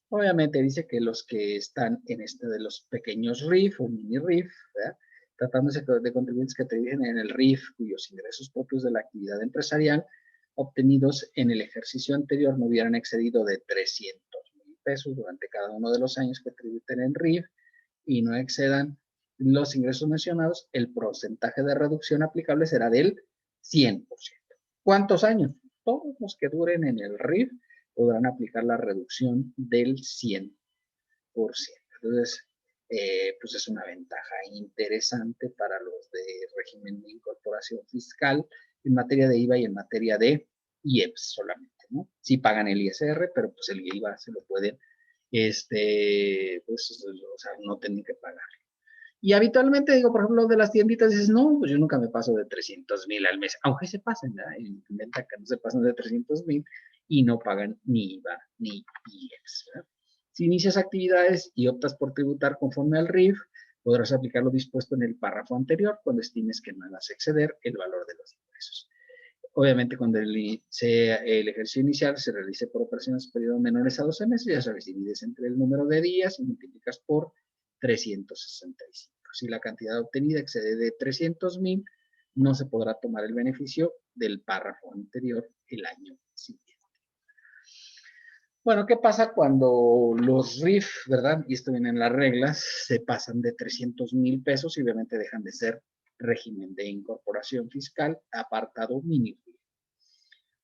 Obviamente dice que los que están en de los pequeños RIF o mini RIF, ¿verdad? Tratándose de contribuyentes que trabajen en el RIF, cuyos ingresos propios de la actividad empresarial obtenidos en el ejercicio anterior no hubieran excedido de 300,000 pesos durante cada uno de los años que tributen en RIF y no excedan los ingresos mencionados, el porcentaje de reducción aplicable será del 100%. ¿Cuántos años? Todos los que duren en el RIF podrán aplicar la reducción del 100%. Entonces, pues es una ventaja interesante para los de régimen de incorporación fiscal en materia de IVA y en materia de IEPS solamente, ¿no? Sí pagan el ISR, pero pues el IVA se lo pueden, pues, o sea, no tienen que pagar. Y habitualmente, digo, por ejemplo, de las tienditas, dices, no, pues yo nunca me paso de 300,000 al mes, aunque se pasen, ¿verdad? Inventa que no se pasan de 300,000 y no pagan ni IVA ni IEPS, ¿verdad? Si inicias actividades y optas por tributar conforme al RIF, podrás aplicar lo dispuesto en el párrafo anterior cuando estimes que no hagas exceder el valor de los ingresos. Obviamente, cuando el ejercicio inicial se realice por operaciones periodo menores a 12 meses, ya sabes, divides entre el número de días y multiplicas por 365. Si la cantidad obtenida excede de 300,000, no se podrá tomar el beneficio del párrafo anterior el año siguiente. Bueno, ¿qué pasa cuando los RIF, verdad? Y esto viene en las reglas, se pasan de 300,000 pesos y obviamente dejan de ser régimen de incorporación fiscal, apartado mini RIF.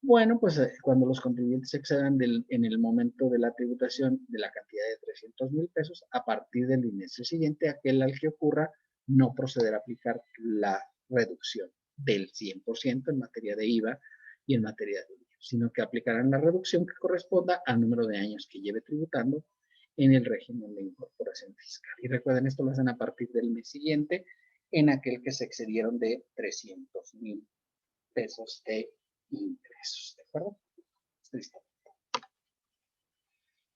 Bueno, pues cuando los contribuyentes excedan en el momento de la tributación de la cantidad de 300,000 pesos, a partir del bimestre siguiente, aquel al que ocurra, no procederá a aplicar la reducción del 100% en materia de IVA y en materia de IVA, sino que aplicarán la reducción que corresponda al número de años que lleve tributando en el régimen de incorporación fiscal. Y recuerden, esto lo hacen a partir del mes siguiente en aquel que se excedieron de 300,000 pesos de ingresos, ¿de acuerdo? Listo.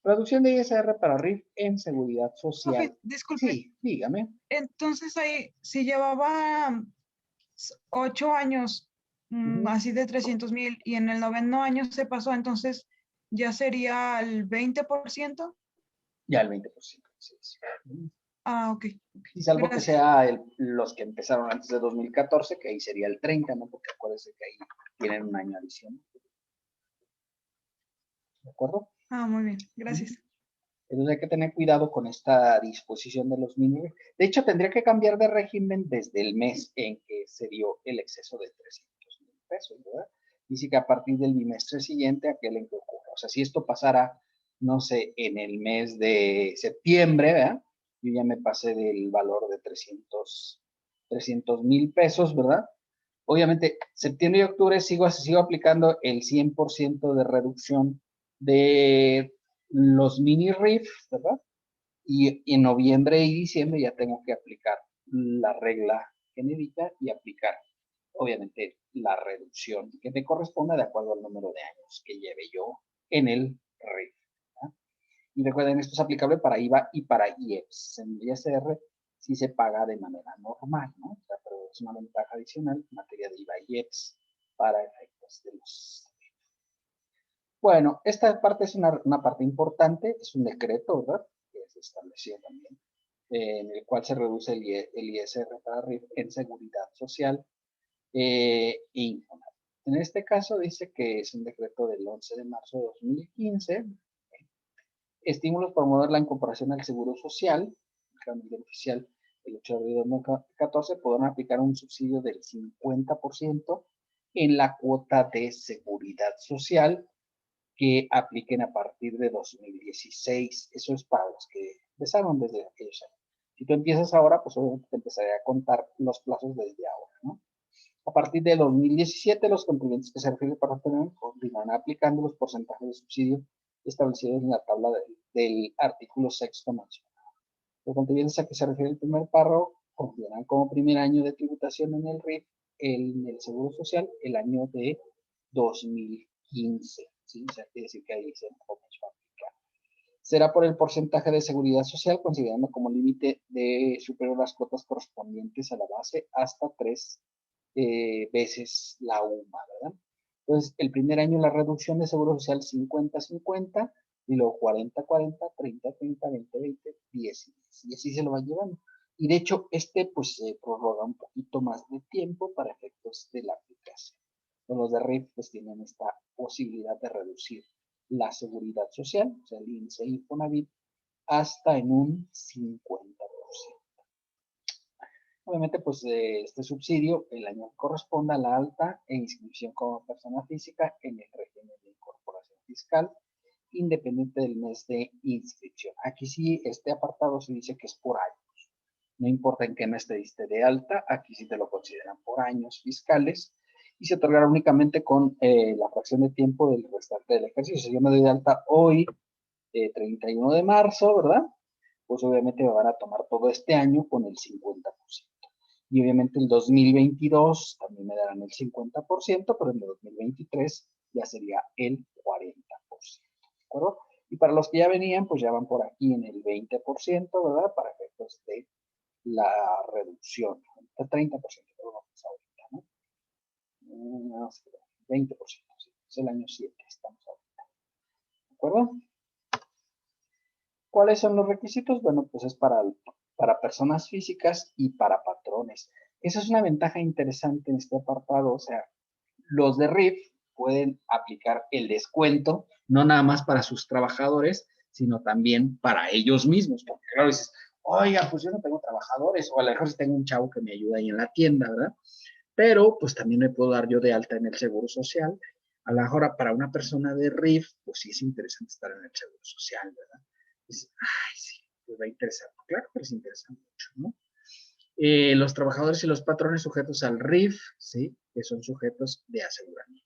Reducción de ISR para RIF en seguridad social. Profe, disculpe. Sí, dígame. Entonces ahí, si llevaba 8 años así de 300,000 y en el 9º año se pasó, entonces ya sería el 20%. Ya el 20%. Sí, sí. Ah, ok. Y salvo que Gracias. sea los que empezaron antes de 2014, que ahí sería el 30, ¿no? Porque acuérdense que ahí tienen un año adicional. ¿De acuerdo? Ah, muy bien. Gracias. Entonces hay que tener cuidado con esta disposición de los mini. De hecho, tendría que cambiar de régimen desde el mes en que se dio el exceso de 300,000 pesos, ¿verdad? Dice que a partir del bimestre siguiente, aquel en que ocurra. O sea, si esto pasara, no sé, en el mes de septiembre, ¿verdad? Yo ya me pasé del valor de 300,000 pesos, ¿verdad? Obviamente, septiembre y octubre sigo aplicando el 100% de reducción de los mini RIF, ¿verdad? Y en noviembre y diciembre ya tengo que aplicar la regla genérica y aplicar, obviamente, la reducción que me corresponda de acuerdo al número de años que lleve yo en el RIF. ¿verdad? Y recuerden, esto es aplicable para IVA y para IEPS. En el ISR sí se paga de manera normal, ¿no? O sea, pero es una ventaja adicional en materia de IVA y IEPS para efectos de los... Bueno, esta parte es una parte importante, es un decreto, ¿verdad? Que se estableció también, en el cual se reduce el ISR para RIF en seguridad social e Infonavit. En este caso dice que es un decreto del 11 de marzo de 2015, estímulos para promover la incorporación al seguro social, el nivel oficial el 8 de abril de 2014, podrán aplicar un subsidio del 50% en la cuota de seguridad social que apliquen a partir de 2016. Eso es para los que empezaron desde aquellos años. Si tú empiezas ahora, pues obviamente te empezaré a contar los plazos desde ahora, ¿no? A partir de 2017, los contribuyentes que se refieren para obtener continuarán aplicando los porcentajes de subsidio establecidos en la tabla del artículo 6º mencionado. Los contribuyentes a que se refiere el primer párrafo consideran como primer año de tributación en el RIF, en el Seguro Social, el año de 2015. ¿sí? O sea, quiere decir que ahí se comenzó a aplicar. Será por el porcentaje de seguridad social, considerando como límite de superior las cuotas correspondientes a la base hasta 3 veces la UMA, ¿verdad? Entonces, el primer año la reducción de seguro social 50-50 y luego 40-40, 30-30, 20-20, 10 y así se lo va llevando. Y de hecho, pues se prorroga un poquito más de tiempo para efectos de la aplicación. Los de RIF pues tienen esta posibilidad de reducir la seguridad social, o sea, el índice Infonavit, hasta en un 50%. Obviamente, pues este subsidio, el año que corresponda a la alta e inscripción como persona física en el régimen de incorporación fiscal, independiente del mes de inscripción. Aquí sí, este apartado se dice que es por años. No importa en qué mes te diste de alta, aquí sí te lo consideran por años fiscales y se otorgará únicamente con la fracción de tiempo del restante del ejercicio. Si yo me doy de alta hoy, 31 de marzo, ¿verdad? Pues obviamente me van a tomar todo este año con el 50%. Y obviamente el 2022 también me darán el 50%, pero en el 2023 ya sería el 40%. ¿De acuerdo? Y para los que ya venían, pues ya van por aquí en el 20%, ¿verdad? Para efectos de la reducción. El 30%, pero no es ahorita, ¿no? 20%, sí. Es el año 7, estamos ahorita. ¿De acuerdo? ¿Cuáles son los requisitos? Bueno, pues es para personas físicas y para patrones. Esa es una ventaja interesante en este apartado. O sea, los de RIF pueden aplicar el descuento, no nada más para sus trabajadores, sino también para ellos mismos. Porque claro, dices, oiga, pues yo no tengo trabajadores, o a lo mejor si tengo un chavo que me ayuda ahí en la tienda, ¿verdad? Pero pues también me puedo dar yo de alta en el Seguro Social. A lo mejor para una persona de RIF, pues sí es interesante estar en el Seguro Social, ¿verdad? Dices, ay, sí, pues va a interesar. Claro que les interesa mucho, ¿no? Los trabajadores y los patrones sujetos al RIF, ¿sí? Que son sujetos de aseguramiento.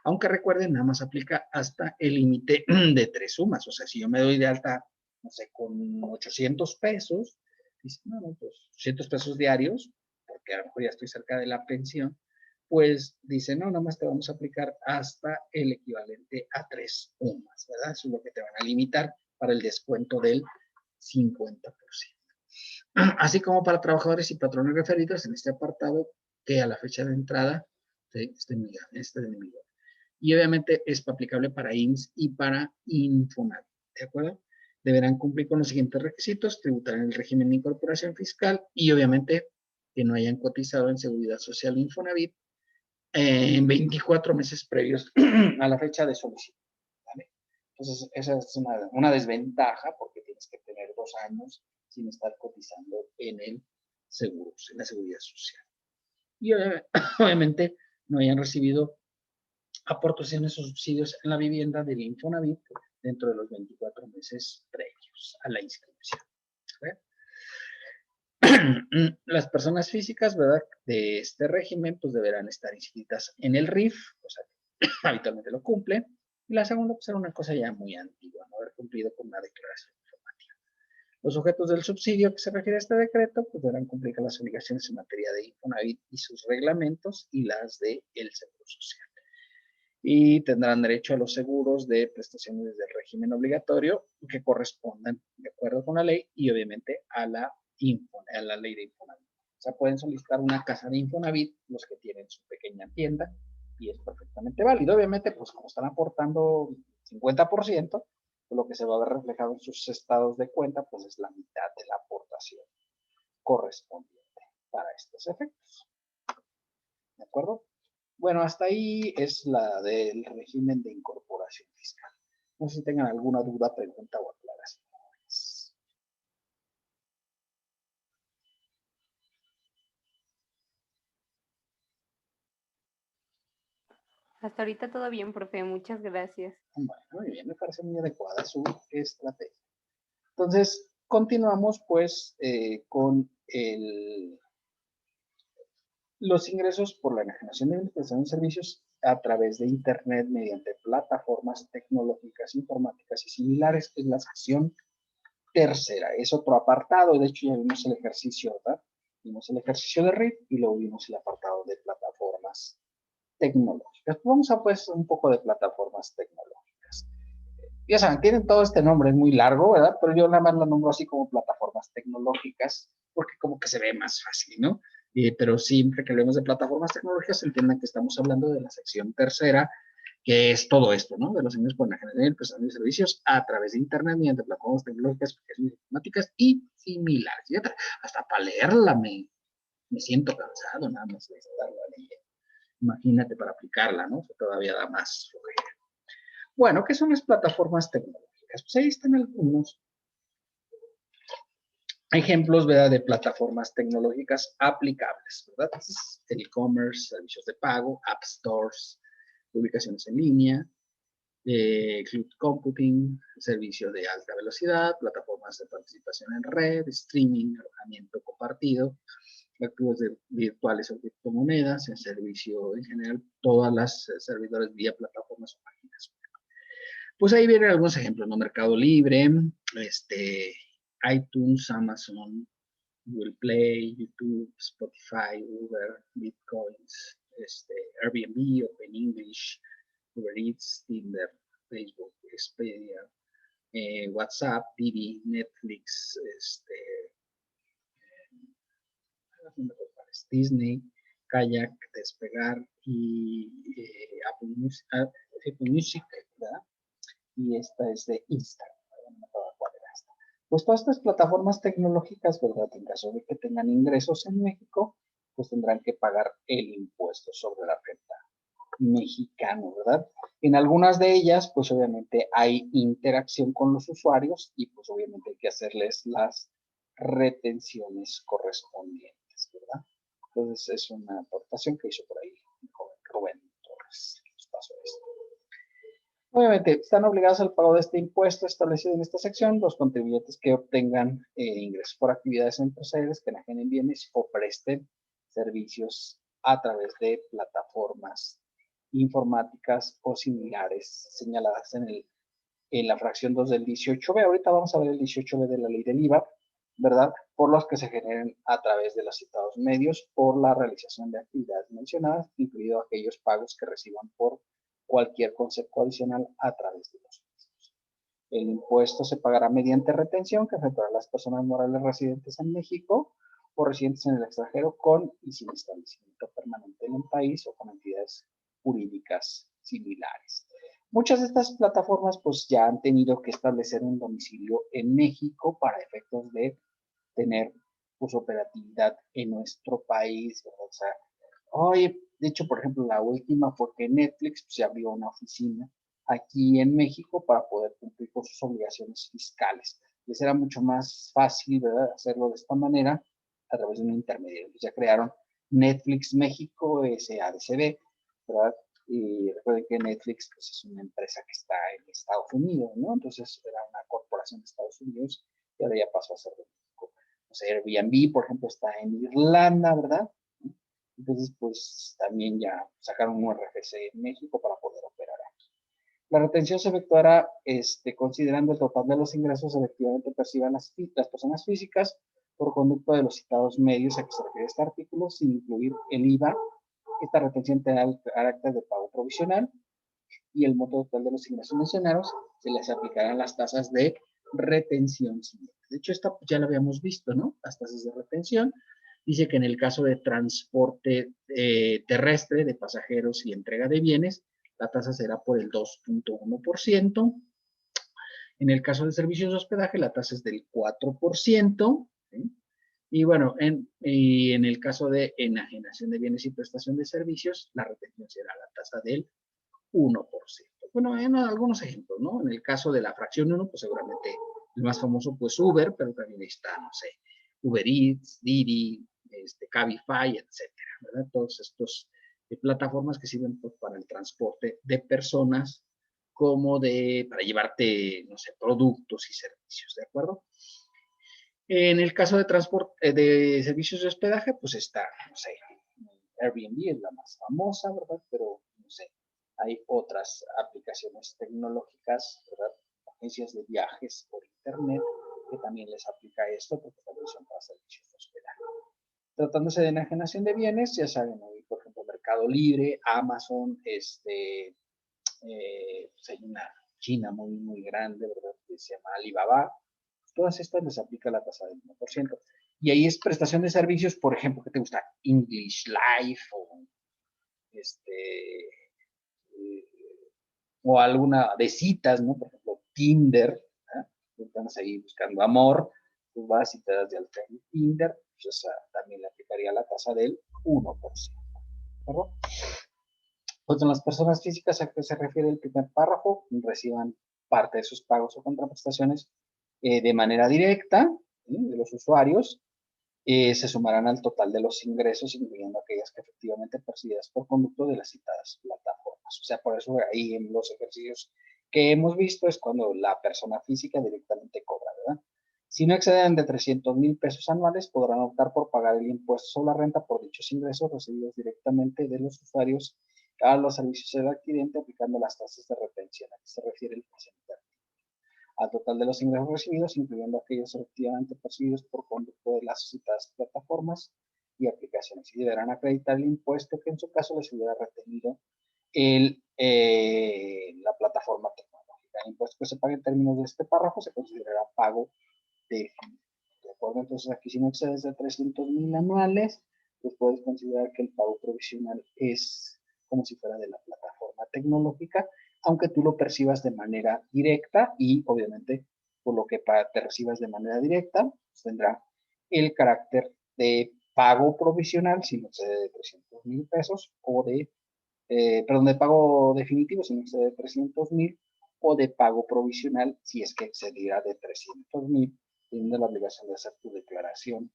Aunque recuerden, nada más aplica hasta el límite de 3 sumas. O sea, si yo me doy de alta, no sé, con 800 pesos, dice, no, pues 800 pesos diarios, porque a lo mejor ya estoy cerca de la pensión, pues dice, no, nada más te vamos a aplicar hasta el equivalente a 3 sumas, ¿verdad? Eso es lo que te van a limitar para el descuento del 50%. Así como para trabajadores y patrones referidos en este apartado que a la fecha de entrada de este de vigor. Y obviamente es aplicable para IMSS y para Infonavit, ¿de acuerdo? deberán cumplir con los siguientes requisitos: tributar en el régimen de incorporación fiscal y obviamente que no hayan cotizado en Seguridad Social Infonavit en 24 meses previos a la fecha de solicitud. ¿Vale? Entonces, esa es una desventaja porque tienes que tener 2 años sin estar cotizando en el seguro, en la Seguridad Social. Y obviamente no hayan recibido aportaciones o subsidios en la vivienda del Infonavit dentro de los 24 meses previos a la inscripción. ¿Vale? Las personas físicas, ¿verdad?, de este régimen, pues deberán estar inscritas en el RIF, o sea, habitualmente lo cumplen. Y la segunda, pues era una cosa ya muy antigua, no haber cumplido con una declaración informativa. Los sujetos del subsidio que se refiere a este decreto, pues deberán cumplir con las obligaciones en materia de Infonavit y sus reglamentos y las del Seguro Social. Y tendrán derecho a los seguros de prestaciones del régimen obligatorio que correspondan de acuerdo con la ley y obviamente a la ley de Infonavit. O sea, pueden solicitar una casa de Infonavit los que tienen su pequeña tienda y es perfectamente válido. Obviamente, pues como están aportando 50%, pues lo que se va a ver reflejado en sus estados de cuenta, pues es la mitad de la aportación correspondiente para estos efectos. ¿De acuerdo? Bueno, hasta ahí es la del régimen de incorporación fiscal. No sé si tengan alguna duda, pregunta o aclaración. Hasta ahorita todo bien, profe. Muchas gracias. Bueno, muy bien, me parece muy adecuada su estrategia. Entonces, continuamos pues con los ingresos por la enajenación de prestación de servicios a través de Internet mediante plataformas tecnológicas, informáticas y similares, que es la sección tercera. Es otro apartado, de hecho ya vimos el ejercicio, ¿verdad? Vimos el ejercicio de RIF y luego vimos el apartado de plataformas tecnológicas. Vamos a pues un poco de plataformas tecnológicas. Ya saben, tienen todo este nombre, es muy largo, ¿verdad? Pero yo nada más lo nombro así como plataformas tecnológicas, porque como que se ve más fácil, ¿no? Pero siempre que hablemos de plataformas tecnológicas, entiendan que estamos hablando de la sección tercera, que es todo esto, ¿no? De los ingresos por la generación y prestación de servicios a través de Internet mediante plataformas tecnológicas, aplicaciones informáticas y similares. Y hasta para leerla me siento cansado nada más de estarla leyendo. Imagínate para aplicarla, ¿no? Todavía da más flojera. Bueno, ¿qué son las plataformas tecnológicas? Pues ahí están algunos ejemplos, ¿verdad?, de plataformas tecnológicas aplicables, ¿verdad? El e-commerce, servicios de pago, app stores, publicaciones en línea, cloud computing, servicios de alta velocidad, plataformas de participación en red, streaming, alojamiento compartido, activos virtuales o criptomonedas, en servicio en general, todas las servidores vía plataformas o páginas. Pues ahí vienen algunos ejemplos, ¿no? Mercado Libre, iTunes, Amazon, Google Play, YouTube, Spotify, Uber, Bitcoins, Airbnb, Open English, Uber Eats, Tinder, Facebook, Expedia, WhatsApp, TV, Netflix, Disney, Kayak, Despegar y Apple Music, ¿verdad? Y esta es de Instagram. No me acuerdo cuál era esta. Pues todas estas plataformas tecnológicas, ¿verdad? En caso de que tengan ingresos en México, pues tendrán que pagar el impuesto sobre la renta mexicano, ¿verdad? En algunas de ellas, pues obviamente hay interacción con los usuarios y pues obviamente hay que hacerles las retenciones correspondientes, ¿verdad? Entonces es una aportación que hizo por ahí el joven Rubén Torres. Les paso esto. Obviamente, están obligados al pago de este impuesto establecido en esta sección los contribuyentes que obtengan ingresos por actividades empresariales que enajenen bienes o presten servicios a través de plataformas informáticas o similares señaladas en la fracción 2 del 18B. Ahorita vamos a ver el 18B de la ley del IVA, ¿verdad? Por los que se generen a través de los citados medios por la realización de actividades mencionadas, incluidos aquellos pagos que reciban por cualquier concepto adicional a través de los mismos. El impuesto se pagará mediante retención que efectuarán las personas morales residentes en México o residentes en el extranjero con y sin establecimiento permanente en el país o con entidades jurídicas similares. Muchas de estas plataformas pues ya han tenido que establecer un domicilio en México para efectos de tener pues operatividad en nuestro país, ¿verdad? O sea, oye, de hecho, por ejemplo, la última fue que Netflix pues, se abrió una oficina aquí en México para poder cumplir con sus obligaciones fiscales. Les era mucho más fácil, ¿verdad?, hacerlo de esta manera a través de un intermediario. Ya crearon Netflix México, SADCB, ¿verdad? Y recuerden que Netflix pues, es una empresa que está en Estados Unidos, ¿no? Entonces era una corporación de Estados Unidos y ahora ya pasó a ser de México. O sea, Airbnb, por ejemplo, está en Irlanda, ¿verdad? Entonces, pues también ya sacaron un RFC en México para poder operar aquí. La retención se efectuará considerando el total de los ingresos efectivamente perciban las personas físicas por conducto de los citados medios a que se refiere este artículo, sin incluir el IVA. Esta retención tendrá el carácter de pago provisional y el monto total de los ingresos mencionados se les aplicarán las tasas de retención siguientes. De hecho, esta ya la habíamos visto, ¿no? Las tasas de retención. Dice que en el caso de transporte terrestre de pasajeros y entrega de bienes, la tasa será por el 2.1%. En el caso de servicios de hospedaje, la tasa es del 4%. ¿Sí? Y bueno, en el caso de enajenación de bienes y prestación de servicios, la retención será la tasa del 1%. Bueno, en algunos ejemplos, ¿no? En el caso de la fracción 1, pues seguramente el más famoso, pues Uber, pero también está, no sé, Uber Eats, Didi, Cabify, etcétera, ¿verdad? Todos estos plataformas que sirven pues, para el transporte de personas como para llevarte, no sé, productos y servicios, ¿de acuerdo? En el caso de transporte, de servicios de hospedaje, pues está, no sé, Airbnb es la más famosa, ¿verdad? Pero, no sé, hay otras aplicaciones tecnológicas, ¿verdad? Agencias de viajes por internet, que también les aplica esto, porque también son para servicios de hospedaje. Tratándose de enajenación de bienes, ya saben, por ejemplo, Mercado Libre, Amazon, pues hay una China muy, muy grande, ¿verdad? Que se llama Alibaba. Todas estas les aplica la tasa del 1%. Y ahí es prestación de servicios, por ejemplo, ¿qué te gusta? English Life o alguna de citas, ¿no? Por ejemplo, Tinder, ¿eh? Estamos ahí buscando amor, tú vas y te das de alta en Tinder, pues también le aplicaría la tasa del 1%, ¿verdad? Pues en las personas físicas a que se refiere el primer párrafo, reciban parte de sus pagos o contraprestaciones de manera directa, ¿sí?, de los usuarios, se sumarán al total de los ingresos, incluyendo aquellas que efectivamente percibidas por conducto de las citadas plataformas. O sea, por eso ahí en los ejercicios que hemos visto es cuando la persona física directamente cobra, ¿verdad? Si no exceden de 300,000 pesos anuales, podrán optar por pagar el impuesto sobre la renta por dichos ingresos recibidos directamente de los usuarios a los servicios del adquirente, aplicando las tasas de retención a que se refiere el presente artículo. Al total de los ingresos recibidos, incluyendo aquellos efectivamente percibidos por conducto de las citadas plataformas y aplicaciones, y deberán acreditar el impuesto que en su caso les hubiera retenido la plataforma tecnológica. El impuesto que se pague en términos de este párrafo se considerará pago definitivo. ¿De acuerdo? Entonces aquí si no excedes de 300,000 anuales, pues puedes considerar que el pago provisional es como si fuera de la plataforma tecnológica, aunque tú lo percibas de manera directa y obviamente por lo que te recibas de manera directa, pues tendrá el carácter de pago provisional si no excede de 300,000 pesos o de pago definitivo si no excede de 300,000 o de pago provisional si es que excediera de 300,000, teniendo la obligación de hacer tu declaración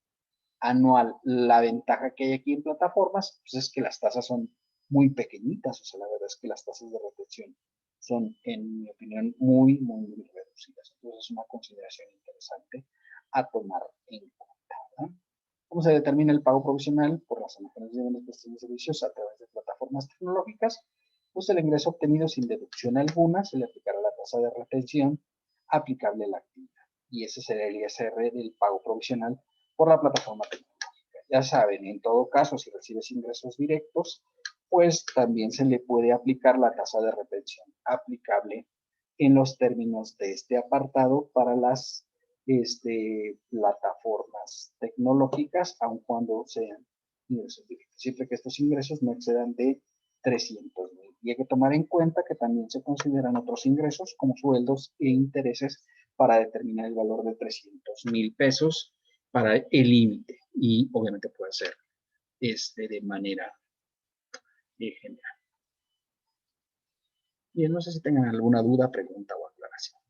anual. La ventaja que hay aquí en plataformas pues es que las tasas son muy pequeñitas, o sea, la verdad es que las tasas de retención son, en mi opinión, muy, muy, muy reducidas. Entonces es una consideración interesante a tomar en cuenta, ¿verdad? ¿Cómo se determina el pago provisional? Por las enajenaciones de bienes, prestaciones y servicios a través de plataformas tecnológicas. Pues el ingreso obtenido sin deducción alguna se le aplicará la tasa de retención aplicable a la actividad. Y ese será el ISR del pago provisional por la plataforma tecnológica. Ya saben, en todo caso, si recibes ingresos directos, pues también se le puede aplicar la tasa de retención aplicable en los términos de este apartado para las plataformas tecnológicas, aun cuando sean ingresos directos, siempre que estos ingresos no excedan de 300,000 Y hay que tomar en cuenta que también se consideran otros ingresos como sueldos e intereses para determinar el valor de 300,000 pesos para el límite. Y obviamente puede ser de manera general. Bien, no sé si tengan alguna duda, pregunta o aclaración.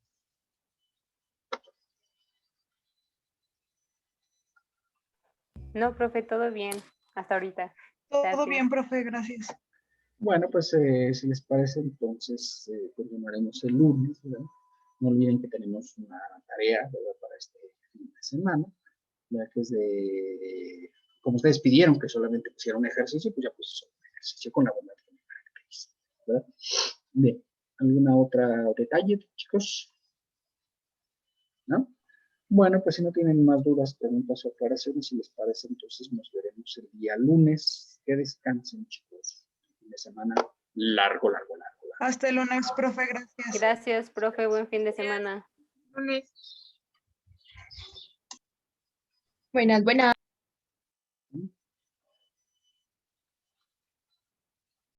No, profe, todo bien hasta ahorita. Todo Gracias. bien, profe, gracias. Bueno, pues si les parece, entonces continuaremos el lunes, ¿verdad? No olviden que tenemos una tarea, ¿verdad?, para este fin de semana, ya que es como ustedes pidieron que solamente pusiera un ejercicio, pues ya puse un ejercicio con la bondad que me caracteriza, ¿verdad? Bien, ¿alguna otra detalle, chicos? ¿No? Bueno, pues si no tienen más dudas, preguntas o aclaraciones, si les parece, entonces nos veremos el día lunes. Que descansen, chicos. Fin de semana largo. Hasta el lunes, profe, gracias. Gracias, profe. Buen fin de semana. Lunes. Buenas.